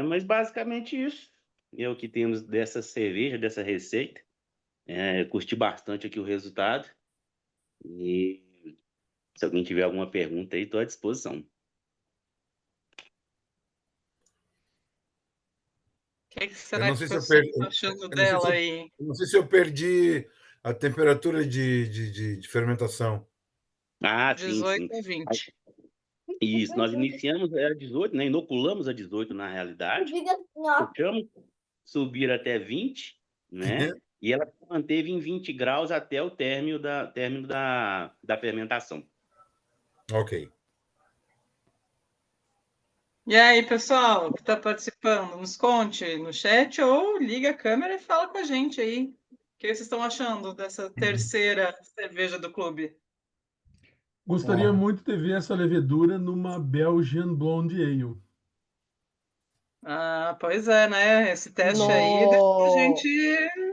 Mas basicamente isso é o que temos dessa cerveja, dessa receita. Curti bastante aqui o resultado. E se alguém tiver alguma pergunta aí, estou à disposição. O que Eu será não que sei o se eu pessoal perdi, está achando eu não sei se dela eu, aí? eu não sei se eu perdi a temperatura de fermentação. Ah, sim, 18 sim. a 20. Isso, nós iniciamos a 18, né? Inoculamos a 18 na realidade. Deixamos subir até 20, né? E ela se manteve em 20 graus até o término da fermentação. Ok. E aí, pessoal que está participando, nos conte no chat ou liga a câmera e fala com a gente aí. O que vocês estão achando dessa terceira cerveja do clube? Gostaria Ó, muito de ver essa levedura numa Belgian Blonde Ale. Ah, pois é, né? Esse teste aí deixa a No... gente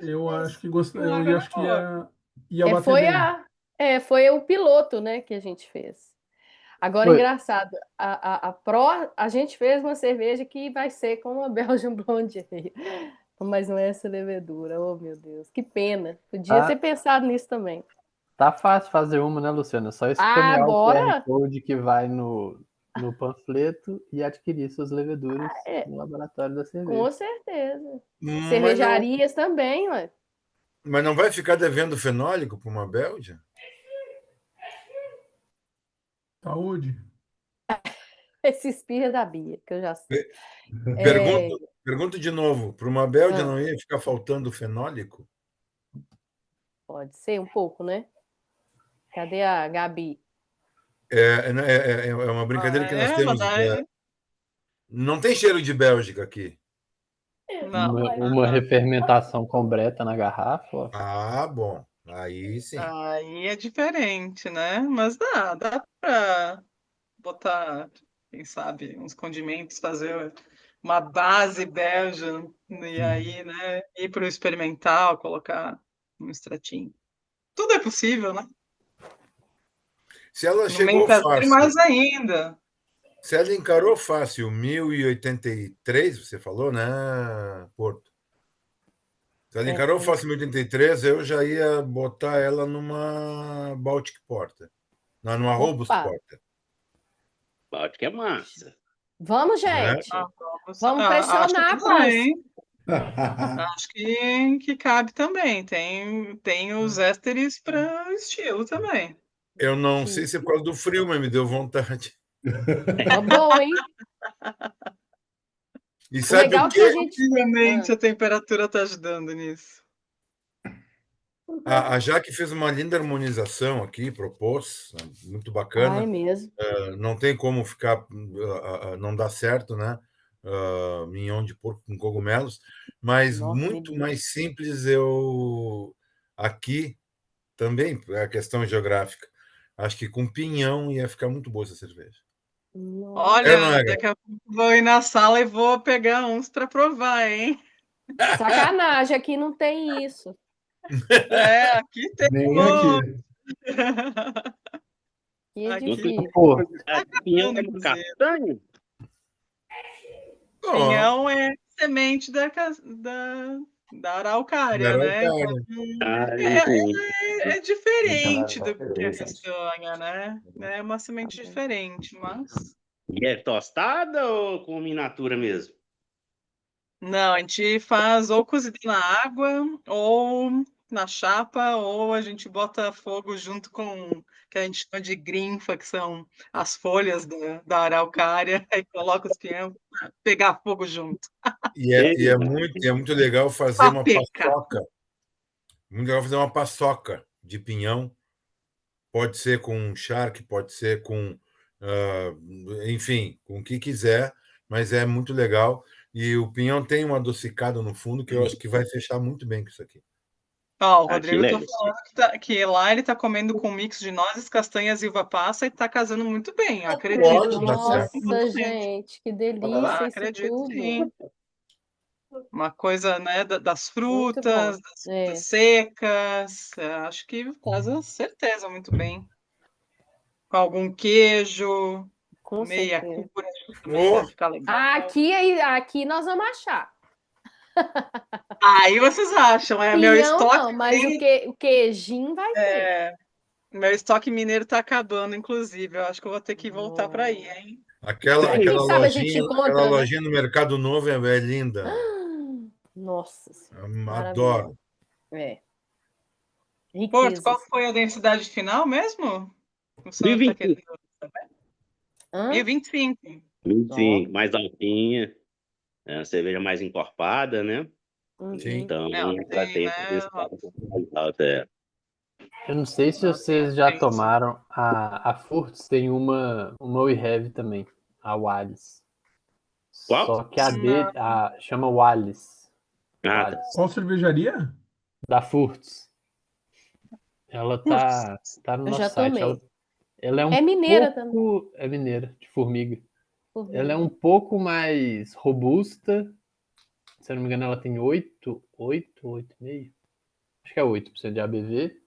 Eu acho que com eu água na acho que boca. ia bater Foi bem. foi o piloto, né, que a gente fez. Agora, Foi. engraçado, a gente fez uma cerveja que vai ser com uma Belgian Blonde Ale, mas não é essa levedura. Oh, meu Deus, que pena. Podia ter Tá, pensado nisso também. tá fácil fazer uma, né, Luciana? É só Ah, escanear o QR bora? Code que vai no panfleto e adquirir suas leveduras É, no laboratório da cerveja. com certeza. Mas não, Cervejarias também, ué. mas não vai ficar devendo fenólico para uma Bélgica? Saúde. Esse espirra da Bia, que eu já sei. Pergunto de novo, para uma Bélgica Ah. não ia ficar faltando fenólico? Pode ser um pouco, né? Cadê a Gabi? É uma brincadeira que nós Mas temos. daí... Não tem cheiro de Bélgica aqui. Não. Uma refermentação completa na garrafa, ó. Ah, bom. Aí sim. Aí é diferente, né? Mas dá para botar, quem sabe, uns condimentos, fazer uma base belga, e aí, né, ir para o experimental, colocar um extratinho. Tudo é possível, né? Se ela No chegou meio caseiro, mais fácil, ainda. se ela encarou fácil 1083, você falou, né, Porto? Se ela encarou fácil 1083, eu já ia botar ela numa Baltic Porter. Não, numa Robust Opa! Porter. Baltic é massa. Vamos, Né? gente. Vamos Acho que pressionar a Prússia. também. Acho que cabe também. Tem os ésteres para estilo também. Eu não sei se é por causa do frio, mas me deu vontade. Tá bom, hein? E O sabe legal o é que a quê? gente. Obviamente a temperatura está ajudando nisso. A Jaque fez uma linda harmonização aqui, propôs, muito Ai, bacana. mesmo. Não tem como ficar, não dá certo, né? Mignon de porco com cogumelos, mas Nossa, muito delícia. mais simples eu aqui também, é a questão geográfica. Acho que com pinhão ia ficar muito boa essa cerveja. Olha, não é, daqui a pouco vou ir na sala e vou pegar uns para provar, hein? Sacanagem, aqui não tem isso. Aqui tem Nem muito. aqui. Que é Aqui difícil. Pô, Pinhão é uma inclusive. castanha? Pinhão é semente da araucária, né? Então, é diferente do que a castanha, né? É uma semente diferente, mas... E é tostada ou com miniatura mesmo? Não, a gente faz ou cozida na água, ou na chapa, ou a gente bota fogo junto com que a gente chama de grinfa, que são as folhas da araucária, aí coloca os pinhão para pegar fogo junto. E é muito legal fazer uma Papeca. paçoca. Muito legal fazer uma paçoca de pinhão. Pode ser com charque, pode ser com, enfim, com o que quiser, mas é muito legal. E o pinhão tem um adocicado no fundo que eu acho que vai fechar muito bem com isso aqui. Ó, o Ah, que Rodrigo tá legal. falando que lá ele tá comendo com mix de nozes, castanhas e uva passa e tá casando muito bem. Eu acredito. Lógico, dá certo. Nossa, gente, que delícia isso Acredito, tudo. sim. Uma coisa, né, das Muito frutas, bom. das É. frutas secas. Acho que casa certeza muito bem. Com algum queijo, Com meia certeza. cura, também vai ficar legal. Aqui nós vamos achar. Aí vocês acham, meu Pinhão estoque não, mas o queijinho vai ter. meu estoque mineiro tá acabando, inclusive. Eu acho que eu vou ter que voltar para aí, hein? Aquela Quem sabe a gente aquela encontra, né? lojinha no Mercado Novo é linda. Nossa Senhora, Adoro. maravilhoso. Porto, Riquezas. qual foi a densidade final mesmo? O senhor tá 1025. querendo saber? Hã? 1025. 25, mais altinha. É uma cerveja mais encorpada, né? Sim. Então, Ela ela tem, tem né? essa densidade mais alta. eu não sei se vocês já tomaram. A Furts tem uma We Have também, a Wallis. Qual? Só que a dele chama Wallis. Ah, tá. Wallis. Qual cervejaria? Da Furts. Ela tá no Eu nosso já site. tomei. Ela é um É mineira pouco. É mineira, de formiga. Formiga. Ela é um pouco mais robusta. Se eu não me engano, ela tem 8,5. Acho que é 8% de ABV.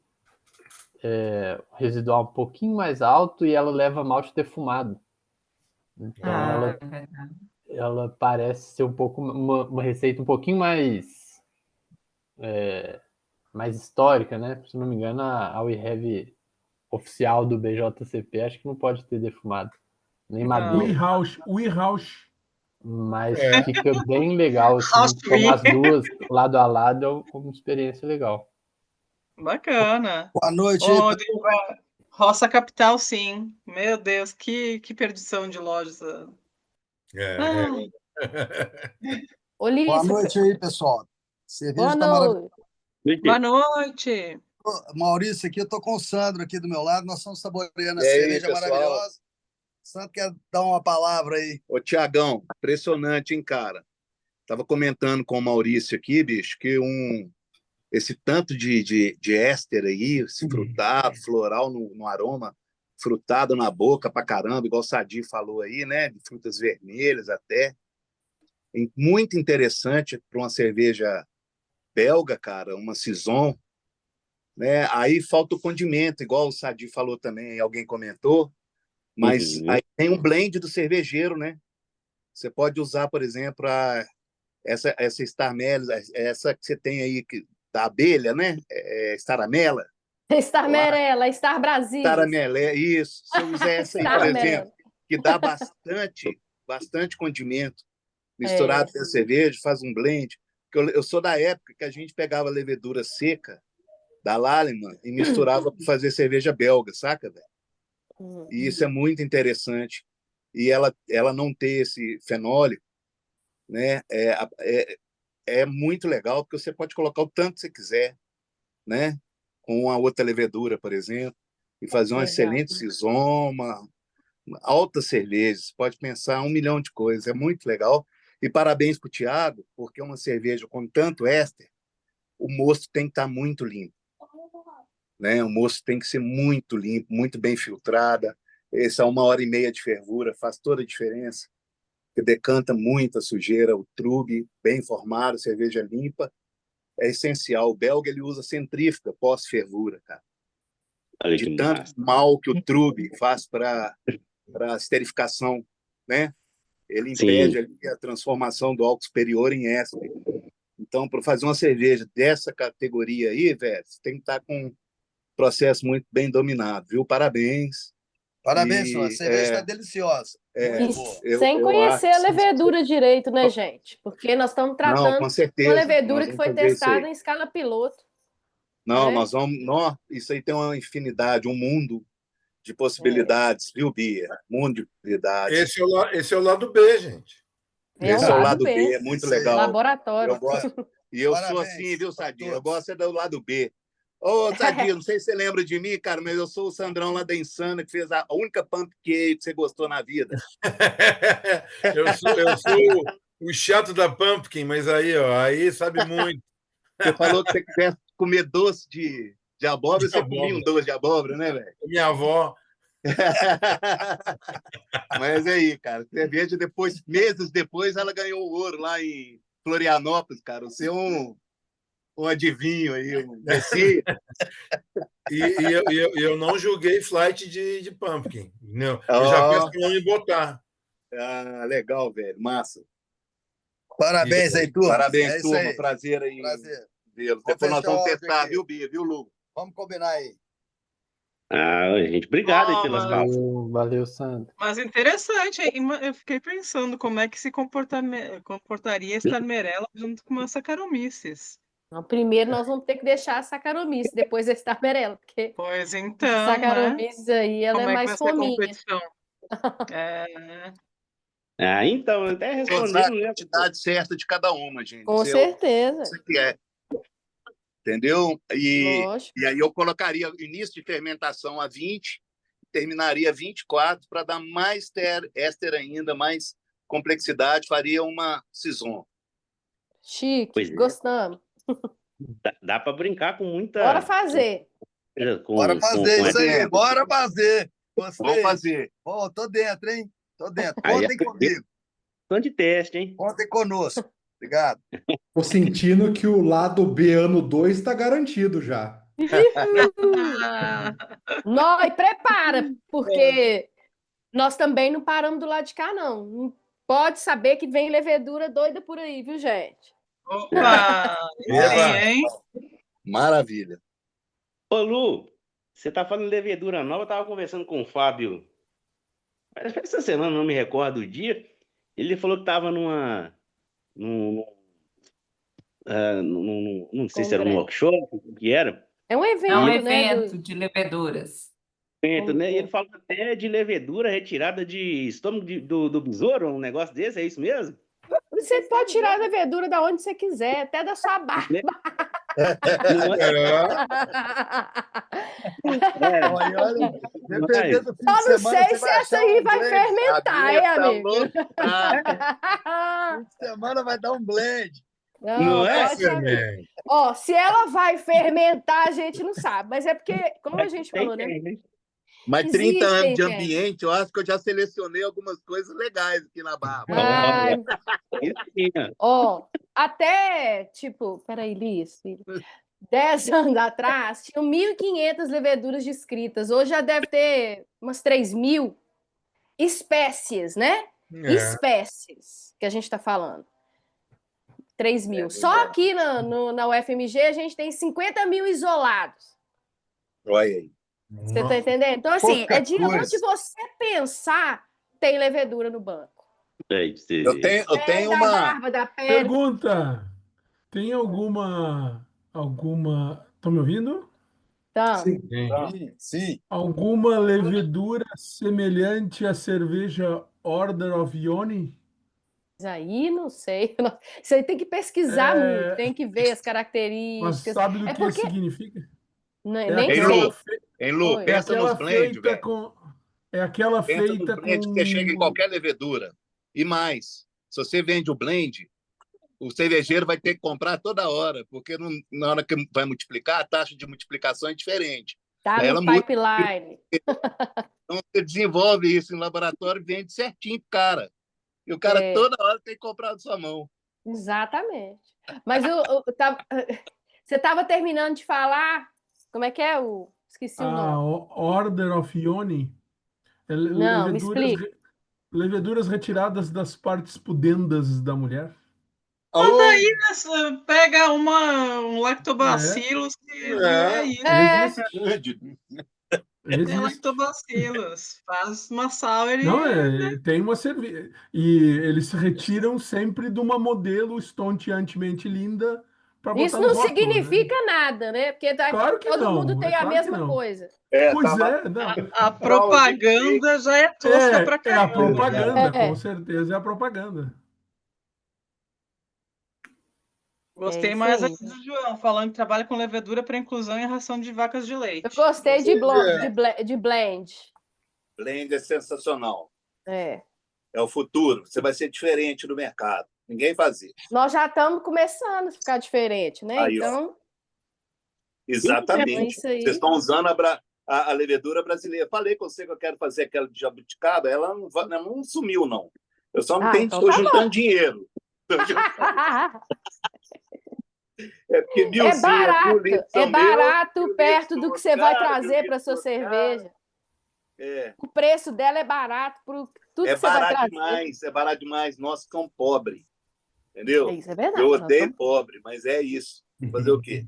O residual um pouquinho mais alto e ela leva malte defumado. Então ela parece ser um pouco uma receita um pouquinho mais histórica, né? Se não me engano, a We Have oficial do BJCP acho que não pode ter defumado. Nem madeira. Wheelhouse. Mas fica bem legal. Assim, House tomar as duas lado a lado é uma experiência legal. Bacana. Boa noite. Ô, Roça Capital, sim. Meu Deus, que perdição de lojas. É. Ô, Boa Lícia, noite aí, pessoal. Cerveja boa está maravilhosa. noite. Boa noite. Maurício, aqui eu estou com o Sandro aqui do meu lado. Nós estamos saboreando a E aí, cerveja pessoal? maravilhosa. O Sandro quer dar uma palavra aí. Ô, Tiagão, impressionante, hein, cara? Tava comentando com o Maurício aqui, bicho, que esse tanto de éster aí, esse frutado, floral no aroma, frutado na boca pra caramba, igual o Sadi falou aí, né? De frutas vermelhas até. Muito interessante para uma cerveja belga, cara, uma Saison, né? Aí falta o condimento, igual o Sadi falou também, alguém comentou, mas Uhum. aí tem um blend do cervejeiro, né? Você pode usar, por exemplo, essa Star Mel, essa que você tem aí da abelha, né? Staramela. Star Merela, Star Brasil. Staramela, é isso. Se eu usar essa aí, por Star exemplo, Merela. que dá bastante condimento misturado com a cerveja, faz um blend. Eu sou da época que a gente pegava a levedura seca da Lallemand e misturava para fazer cerveja belga, saca, velho? E isso é muito interessante. E ela não ter esse fenólico, né? É muito legal, porque você pode colocar o tanto que você quiser, né? Com a outra levedura, por exemplo, e fazer uma Legal. excelente Saison, uma alta cerveja. Você pode pensar 1 milhão de coisas. É muito legal. E parabéns para o Thiago, porque uma cerveja com tanto éster, o mosto tem que estar muito limpo, né? O mosto tem que ser muito limpo, muito bem filtrada. Essa 1 hora e meia de fervura faz toda a diferença, que decanta muito a sujeira, o trube bem formado, cerveja limpa, é essencial. O belga ele usa centrífuga pós-fervura, cara. Olha que De tanto massa. mal que o trube faz para a esterificação, né? Ele impede Sim, ali a transformação do álcool superior em éster. Então, para fazer uma cerveja dessa categoria aí, velho, você tem que estar com um processo muito bem dominado, viu? Parabéns. Parabéns, senhor. A E cerveja está deliciosa. E Muito boa. sem eu acho conhecer a que levedura direito, né, gente? Porque nós estamos não, tratando com uma certeza, levedura nós que vamos foi fazer isso testada aí. em escala piloto, Não, né? isso aí tem uma infinidade, um mundo de possibilidades, viu, Bia? Mundo de possibilidades. Esse é o lado B, gente. É o Esse é o lado lado B, B, é muito Isso aí. legal. laboratório. Eu gosto. E eu sou Parabéns assim, viu, pra Sadinho? Eu todos. gosto é do lado B. Ô, Sadinho, não sei se você lembra de mim, cara, mas eu sou o Sandrão lá da Insana, que fez a única pump cake que você gostou na vida. Eu sou o chato da Pumpkin, mas aí, ó, aí sabe muito Você falou que você quisesse comer doce de abóbora, de você comia um abóbora. doce de abóbora, né, velho? Minha avó, Mas aí, cara, cerveja depois, meses depois, ela ganhou o ouro lá em Florianópolis, cara. Você é um adivinho aí, um Messi. eu não julguei flight de Pumpkin. Não, eu já peço Ó, para não me botar. legal, velho, massa. E, Parabéns aí, turma. Parabéns, É isso turma. aí. Prazer aí Prazer. vê-lo. Vamos Depois nós fechar vamos o áudio testar, aqui. viu, Bia? Viu, Lu? Vamos combinar aí. gente, obrigado aí Oh, pelas palavras. Valeu, Sandro. mas interessante, hein? Eu fiquei pensando como é que se comportaria Star Merela junto com uma Saccharomyces. Então, primeiro nós vamos ter que deixar a Saccharomyces, depois a Star Merela, porque Pois a então, né? Saccharomyces aí, ela é Como é que vai mais ser a fominha. competição? É, Então, até Usar a respondendo, né? quantidade certa de cada uma, gente. Com certeza, Isso que é, entendeu? lógico. E aí eu colocaria início de fermentação a 20, terminaria a 24 para dar mais éster ainda, mais complexidade, faria uma Saison. Chique, Pois é, gostamos. dá para brincar com Bora muita. fazer. Bora fazer Tô isso aí. dentro. Bora fazer. Vamos Gostei. fazer. Bom, tô dentro, hein? Tô dentro. Aí é Contem comigo. questão de teste, hein? Contem conosco. Obrigado. Tô sentindo que o lado B ano 2 está garantido já. Ah, Nós prepara, porque nós também não paramos do lado de cá, não. Não pode saber que vem levedura doida por aí, viu, gente? opa! Sim, Eba, hein? Maravilha. Ô, Lu, você tá falando de levedura nova, eu tava conversando com o Fábio, mas essa semana, não me recordo o dia, ele falou que tava num, não sei se era um Congresso. workshop, o que era. É um É um evento, né? evento de leveduras. Né? E Entendi. ele falou até de levedura retirada de estômago do besouro, um negócio desse, é isso mesmo? Você pode tirar a levedura da onde você quiser, até da sua barba. Né? Não é? É, Olha, mas dependendo do fim Só de não semana, sei você se vai essa achar aí um vai blend. A fermentar, Bia hein, tá amigo? lotada. Fim de semana vai dar um blend. Não, não é? pode saber. Ó, se ela vai fermentar, a gente não sabe. Mas é porque, como a gente falou, né? Tem. Mas 30 anos Existem, de gente. ambiente, eu acho que eu já selecionei algumas coisas legais aqui na barba. Ai, Isso sim, ó, até, tipo, peraí, Liz, filho. 10 anos atrás, tinham 1.500 leveduras descritas. Hoje já deve ter umas 3.000 espécies, né? Espécies que a gente está falando. 3.000. Só aqui na UFMG a gente tem 50.000 isolados. Olha aí. Você tá entendendo? Então, assim, Pouca é de onde coisa. você pensar, tem levedura no banco. É isso aí. Eu tenho Tem da uma. barba, da pele. Pergunta: tem alguma. Estão me ouvindo? Então, Sim. Sim. Alguma levedura semelhante à cerveja Order of Ioni? mas aí não sei. Isso aí tem que pesquisar muito, É, tem que ver as mas características. sabe do É que porque. significa? Nem Hein, sei. Lu? Hein, Lu? Oi. É Pensa nos aquela blend, feita velho. com. É aquela Pensa nos feita blend que você chega em com. qualquer levedura. E mais, se você vende o blend, o cervejeiro vai ter que comprar toda hora, porque na hora que vai multiplicar, a taxa de multiplicação é diferente. Tá Aí no ela muda. pipeline. Então você desenvolve isso em laboratório e vende certinho pro cara. E o cara É, toda hora tem que comprar da sua mão. exatamente. Mas você estava terminando de falar. Como é que é o. Esqueci o A nome. Order of Ioni. É Não, me explica. leveduras retiradas das partes pudendas da mulher. Alô? Pega um É, lactobacillus e é isso. existe. Tem Existe. lactobacillus. Faz uma sour Não, e tem uma cerveja. E eles se retiram sempre de uma modelo estonteantemente linda para Isso botar no não rótulo, né? significa nada, né? Porque Claro que todo mundo não, é tem a claro que mesma não. coisa. Pois Tava é, não. a propaganda já é tosca pra É a caramba, né? propaganda, com É, certeza é a propaganda. é Gostei isso mais aí. aqui do João, falando que trabalha com levedura para inclusão em ração de vacas de Eu leite. gostei de, É. de blend. Blend é sensacional. É. É o futuro. Você vai ser diferente no mercado. Ninguém faz isso. Nós já estamos começando a ficar diferente, né? Aí, ó. Então, Exatamente. isso aí. Vocês estão usando a levedura brasileira. Falei com você que eu quero fazer aquela de jabuticaba, ela não sumiu, não. Eu só não Então estou tá juntando bom. dinheiro. É porque É 1.000 litros é são meus, barato 1.000 litros perto do do que outro você vai cara, 1.000 trazer para litros do sua outro cara. cerveja. É, O preço dela é barato para tudo que você vai barato trazer. demais, é barato demais. Nós ficamos pobres, entendeu? Isso é verdade. Eu nós odeio estamos- pobre, mas é isso. Fazer o quê?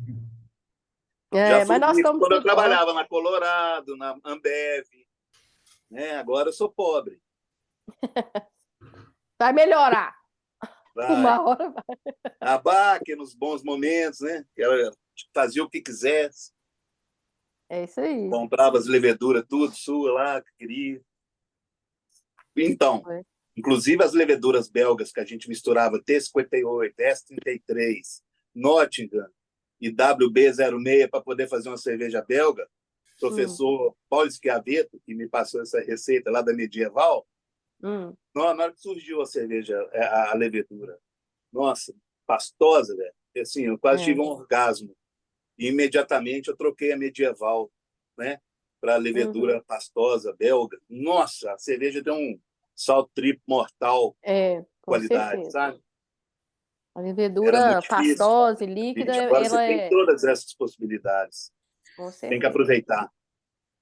Já É, mas nós sofri estamos quando eu tudo pobre. trabalhava na Colorado, na Ambev, né? Agora eu sou pobre. Vai melhorar. Vai. Uma hora vai. A Baque nos bons momentos, né? Ela fazia o que quisesse, É isso aí. comprava as leveduras, tudo, sua lá, que queria. Então, Foi. inclusive as leveduras belgas que a gente misturava T58, S33, Nottingham e WB06 para poder fazer uma cerveja belga, o professor Paulo Schiavetto, que me passou essa receita lá da Medieval, na hora que surgiu a cerveja, a levedura, nossa, pastosa, velho. Assim, eu quase tive um orgasmo. E imediatamente eu troquei a Medieval, né, para a levedura pastosa belga. Nossa, a cerveja deu um salto triplo mortal, É, com qualidade, certeza. sabe? A Era levedura muito difícil. pastosa e líquida, Agora ela você tem é. todas essas possibilidades. Com Tem certeza. que aproveitar,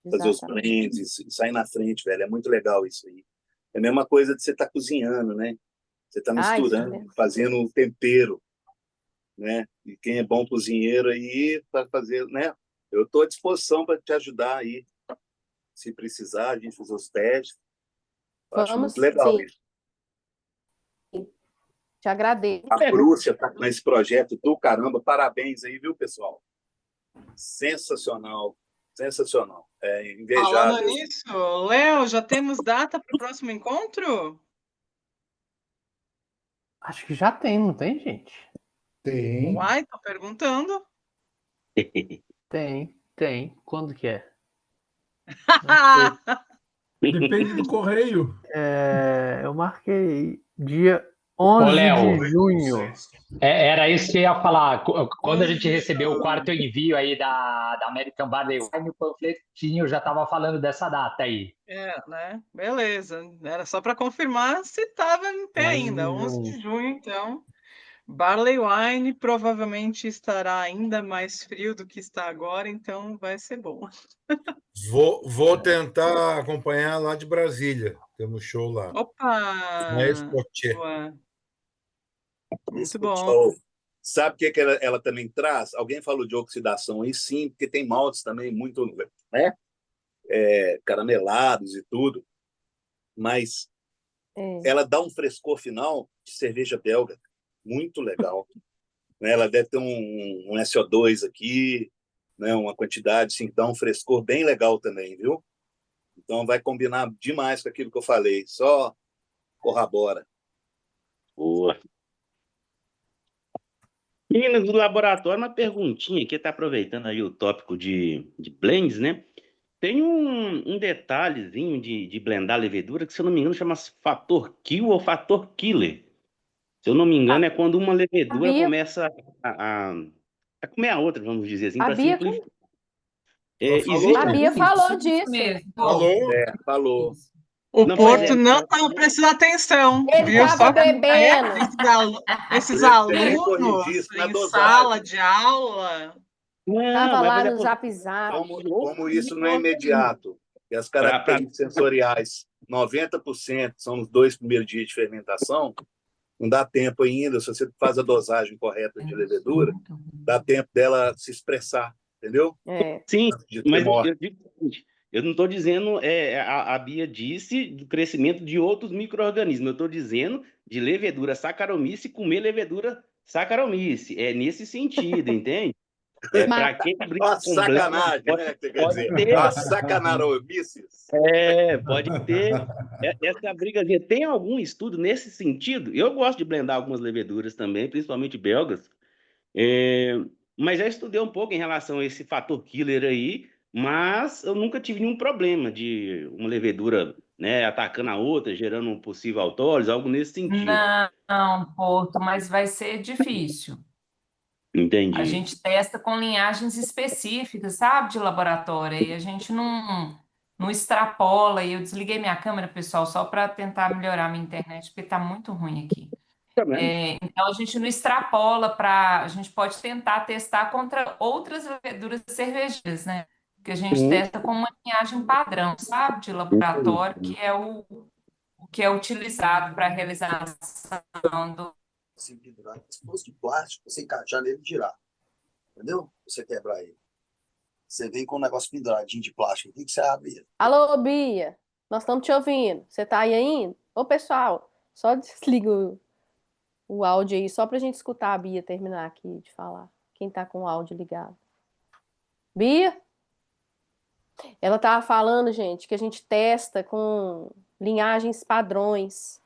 fazer os Exatamente. blends, sair na frente, velho. É muito legal isso aí. É a mesma coisa de você estar cozinhando, né? Você está Isso misturando, mesmo. fazendo um tempero, né? E quem é bom cozinheiro aí para fazer, né? Eu estou à disposição para te ajudar aí, se precisar, a gente fazer os testes. Eu acho Vamos, muito legal sim. isso. Te agradeço. A Prússia está com esse projeto do caramba. Parabéns aí, viu, pessoal? Sensacional, sensacional. É Falando invejável. nisso, Léo, já temos data para o próximo encontro? Acho que já tem, não tem, gente? Tem. Uai, tô perguntando. Tem. Quando que é? Não sei. Depende do correio. Eu marquei dia Ô, 11 Léo, de junho. era isso que eu ia falar. Quando a gente recebeu o quarto envio aí da American Barley Wine, o panfletinho já estava falando dessa data aí. Né? Beleza. Era só para confirmar se estava em pé 11 ainda. de 11 junho. de junho, então. Barley Wine provavelmente estará ainda mais frio do que está agora, então vai ser bom. Vou tentar acompanhar lá de Brasília. Temos show lá. Opa! Na Expoche. Boa. Muito Esse bom. show. Sabe o que ela também traz? Alguém falou de oxidação aí, sim, porque tem maltes também muito, né? Caramelados e tudo, mas ela dá um frescor final de cerveja belga, muito legal. Né? Ela deve ter um SO2 aqui, né? Uma quantidade, assim, dá um frescor bem legal também, viu? Então vai combinar demais com aquilo que eu falei, só corrobora. Boa. Meninas do laboratório, uma perguntinha que está aproveitando aí o tópico de blends, né? Tem um detalhezinho de blendar levedura que, se eu não me engano, chama-se fator kill ou fator killer. Se eu não me engano, é quando uma levedura Bia- começa a comer a outra, vamos dizer assim, A para Bia, simplificar. Falou? a Bia falou disso. mesmo. Falou. O Não, Porto pois é. não estava prestando atenção, Ele viu? estava Só que bebendo. esses Você tem que alunos corrigir isso na em dosagem. sala de aula. Tava mas lá é no por- Zap Zap. Como isso não é imediato, e as características sensoriais, 90% são nos 2 primeiros dias de fermentação, não dá tempo ainda, se você faz a dosagem correta de levedura, dá tempo dela se expressar, entendeu? Sim, De ter mas eu morte. digo o seguinte, eu não estou dizendo, a Bia disse do crescimento de outros micro-organismos, eu estou dizendo de levedura Saccharomyces comer levedura Saccharomyces, é nesse sentido, entende? Para quem brinca Uma com blend, sacanagem, né? Que você quer pode dizer? ter, Uma sacanaromícias. pode ter essa brigazinha. Tem algum estudo nesse sentido? Eu gosto de blendar algumas leveduras também, principalmente belgas, mas já estudei um pouco em relação a esse fator killer aí, mas eu nunca tive nenhum problema de uma levedura, né, atacando a outra, gerando um possível autólise, algo nesse sentido. Não, Porto, mas vai ser difícil. A Entendi. gente testa com linhagens específicas, sabe, de laboratório, e a gente não extrapola. E eu desliguei minha câmera, pessoal, só para tentar melhorar minha internet, porque está muito ruim aqui. Então a gente não extrapola para. A gente pode tentar testar contra outras leveduras cervejeiras, né? Que a gente testa com uma linhagem padrão, sabe, de laboratório, que é o que é utilizado para a realização do. Assim, pendurar. Se fosse de plástico, você encaixar nele e girar. Entendeu? Você quebrar ele. Você vem com um negócio penduradinho de plástico aqui que você abre ele. Alô, Bia, nós estamos te ouvindo. Você tá aí ainda? Ô, pessoal, só desliga o áudio aí, só pra gente escutar a Bia terminar aqui de falar. Quem tá com o áudio ligado? Bia? Ela tava falando, gente, que a gente testa com linhagens padrões.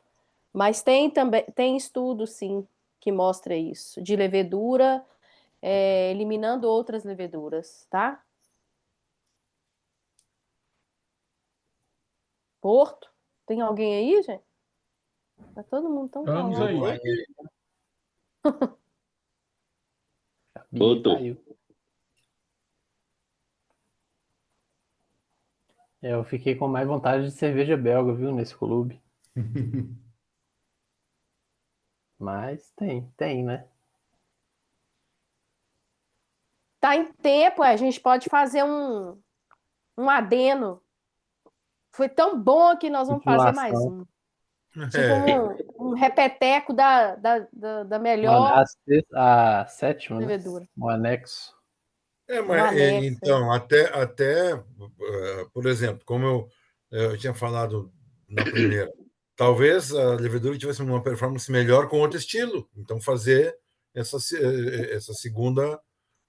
Mas tem estudo, sim, que mostra isso, de levedura, eliminando outras leveduras, tá? Porto? Tem alguém aí, gente? Tá todo mundo tão Estamos calado. aí. Caiu. Eu fiquei com mais vontade de cerveja belga, viu, nesse clube. Mas tem, né? Tá em tempo, a gente pode fazer um adeno. Foi tão bom que nós vamos fazer mais um. Tipo um repeteco da melhor A sétima, levedura. né? O anexo. Então, até por exemplo, como eu tinha falado na primeira, talvez a levedura tivesse uma performance melhor com outro estilo. Então, fazer essa segunda,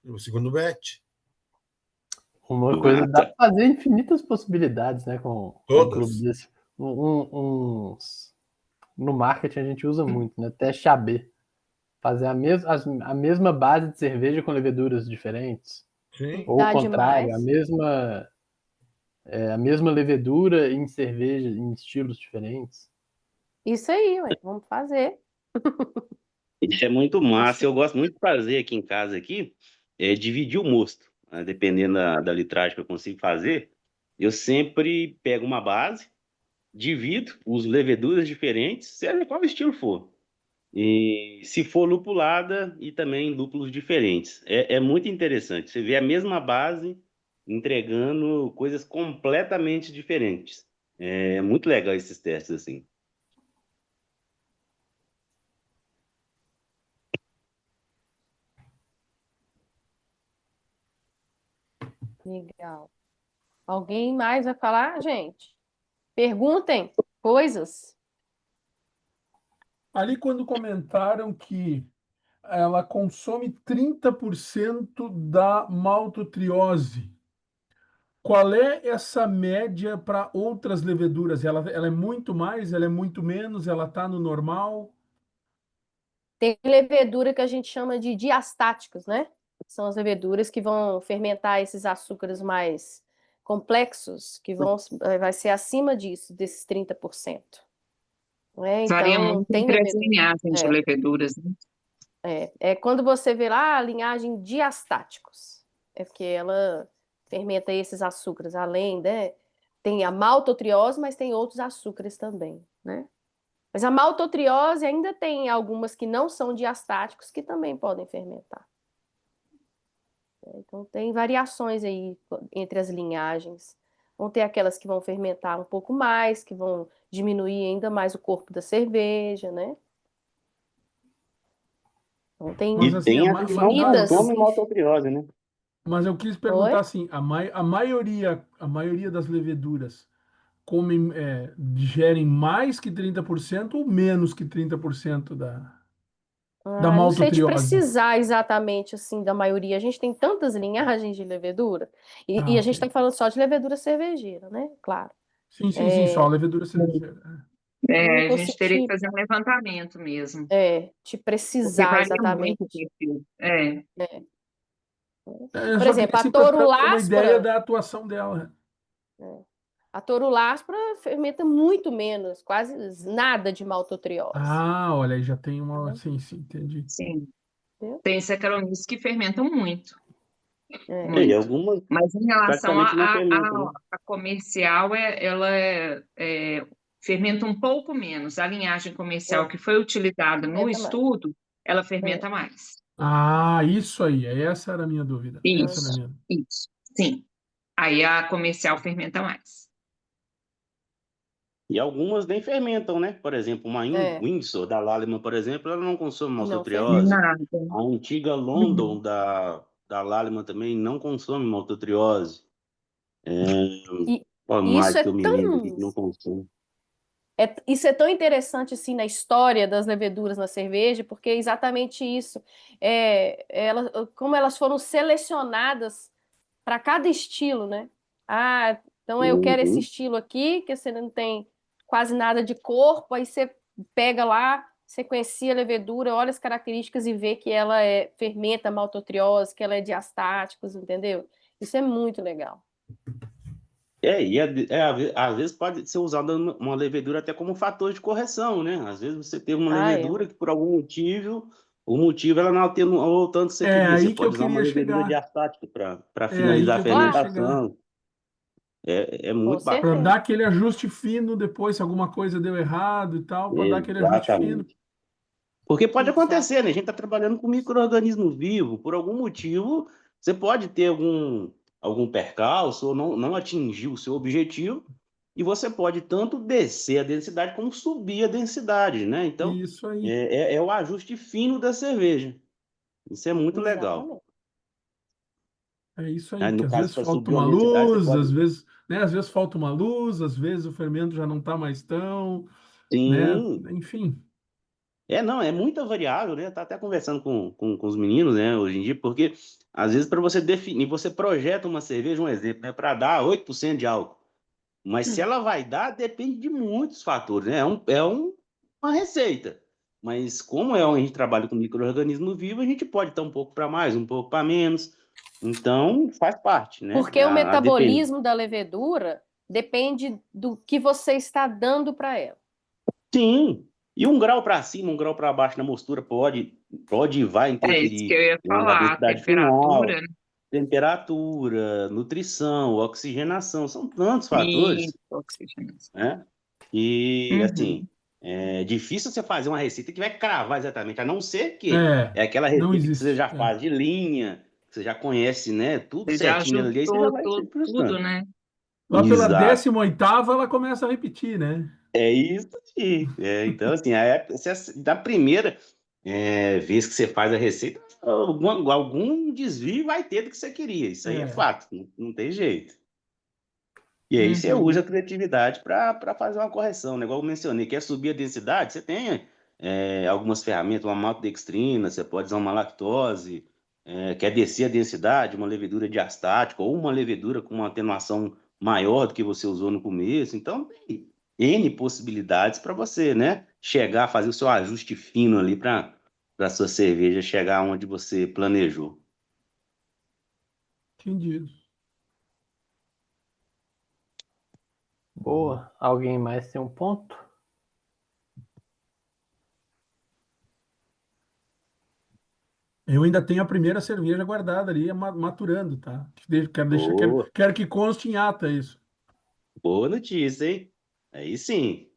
o segundo batch. Uma coisa, dá para fazer infinitas possibilidades, né, com um Todas. clube desse. No marketing a gente usa muito, né? Teste AB. Fazer a mesma base de cerveja com leveduras diferentes. Sim. Ou o Dá contrário, demais. a mesma levedura em cerveja, em estilos diferentes. Isso aí, ué, vamos fazer. Isso é muito massa. Eu gosto muito de fazer aqui em casa aqui, dividir o mosto, né? Dependendo da litragem que eu consigo fazer, eu sempre pego uma base, divido, uso leveduras diferentes, seja qual estilo for. E se for lupulada e também lúpulos diferentes. É muito interessante. Você vê a mesma base entregando coisas completamente diferentes. É muito legal esses testes assim. Legal. Alguém mais vai falar, gente? Perguntem coisas. Ali, quando comentaram que ela consome 30% da maltotriose, qual é essa média para outras leveduras? Ela é muito mais, ela é muito menos, ela está no normal? Tem levedura que a gente chama de diastáticos, né? São as leveduras que vão fermentar esses açúcares mais complexos, vai ser acima disso, desses 30%. Né? Varia Então, muito tem entre as levedura. linhagens de leveduras, né? É quando você vê lá a linhagem diastáticos, é porque ela fermenta esses açúcares, além, né? Tem a maltotriose, mas tem outros açúcares também, né? Mas a maltotriose ainda tem algumas que não são diastáticos que também podem fermentar. Então, tem variações aí entre as linhagens. Vão ter aquelas que vão fermentar um pouco mais, que vão diminuir ainda mais o corpo da cerveja, né? Então, tem Mas E assim, tem as que não infinitas. consomem maltotriose, né? Mas eu quis Oi? perguntar assim, a maioria das leveduras digerem mais que 30% ou menos que 30% da Não sei te maltotriose? precisar exatamente assim da maioria. A gente tem tantas linhagens de levedura e a gente está Ok. falando só de levedura cervejeira, né? Claro. Sim, só a levedura cervejeira. Não A vou gente teria que sentir, fazer um levantamento mesmo, te porque precisar varia muito o exatamente. perfil. Eu Por só exemplo, queria a assim, para ter uma ideia toruláspora, da atuação dela. a toruláspora fermenta muito menos, quase nada de maltotriose. Ah, olha, aí já tem uma. Sim, entendi. Sim. Entendeu? Tem Saccharomyces que fermentam muito, É. E muito. algumas Mas em relação praticamente não fermentam, né? a comercial, ela fermenta um pouco menos. A linhagem comercial que foi utilizada no Fermenta mais. estudo, ela fermenta mais. Ah, isso aí. Essa era a minha dúvida. Essa era a minha. Isso, sim. Aí a comercial fermenta mais. E algumas nem fermentam, né? Por exemplo, uma Windsor da Lallemand, por exemplo, ela não consome Não maltotriose. fermenta. Nada. A antiga London da Lallemand também não consome maltotriose. E Qual isso mais é que eu me lembro aqui que não consome? Isso é tão interessante assim na história das leveduras na cerveja, porque é exatamente isso. Como elas foram selecionadas para cada estilo, né? Ah, então eu quero esse Uhum. estilo aqui, que você não tem quase nada de corpo, aí você pega lá, sequencia a levedura, olha as características e vê que ela fermenta maltotriose, que ela é diastáticos, entendeu? Isso é muito legal. Às vezes pode ser usada uma levedura até como fator de correção, né? Às vezes você teve uma levedura que por algum motivo, o motivo ela não atenuou tanto que você É queria. Você aí que eu pode usar uma queria levedura chegar. diastática para É aí finalizar que a eu queria chegar. fermentação. É Com muito Para bacana. dar aquele ajuste fino depois, se alguma coisa deu errado e tal, para dar aquele ajuste fino. Exatamente. Porque pode Exato. acontecer, né? A gente está trabalhando com micro-organismo vivo, por algum motivo, você pode ter algum percalço ou não atingir o seu objetivo, e você pode tanto descer a densidade como subir a densidade, né? Então, Isso aí. é o ajuste fino da cerveja. Isso é muito legal. Exatamente. É isso aí, que No às caso, vezes para falta subir uma uma densidade, você luz, pode. às vezes falta uma luz, às vezes o fermento já não está mais tão, né? Sim. Enfim. Não, é muita variável, né? Tá até conversando com os meninos, né, hoje em dia, porque às vezes para você definir, você projeta uma cerveja, um exemplo, né, para dar 8% de álcool. Mas se ela vai dar, depende de muitos fatores, né? Uma receita. Mas como a gente trabalha com micro-organismo vivo, a gente pode estar um pouco para mais, um pouco para menos. Então, faz parte, né? Porque o A depender. metabolismo da levedura depende do que você está dando para ela. Sim. E um grau para cima, um grau para baixo na mostura pode e vai É isso que eu interferir ia na falar, a densidade final, temperatura, né? temperatura, nutrição, oxigenação, são tantos fatores, E oxigenação. né? E, assim, Uhum. é difícil você fazer uma receita que vai cravar exatamente, a não ser que É, é aquela não receita que você existe. já faz de linha, que você já conhece, né? Tudo Você já certinho ali, aí você já ajustou vai se tudo, frustrando. né? Lá pela Exato. 18ª ela começa a repetir, né? É isso aí. Então, assim, da primeira vez que você faz a receita, algum desvio vai ter do que você queria. Isso aí é É. fato, não tem jeito. E aí você Uhum. usa a criatividade para fazer uma correção, né? Igual eu mencionei, quer subir a densidade, você tem algumas ferramentas, uma maltodextrina, você pode usar uma lactose, quer descer a densidade, uma levedura diastática, ou uma levedura com uma atenuação maior do que você usou no começo. Então, tem N possibilidades para você, né? Chegar, fazer o seu ajuste fino ali para a sua cerveja chegar onde você planejou. Entendido. Boa. Alguém mais tem um ponto? Eu ainda tenho a primeira cerveja guardada ali, maturando, tá? Boa, Quero que conste em ata isso. boa notícia, hein? Aí sim.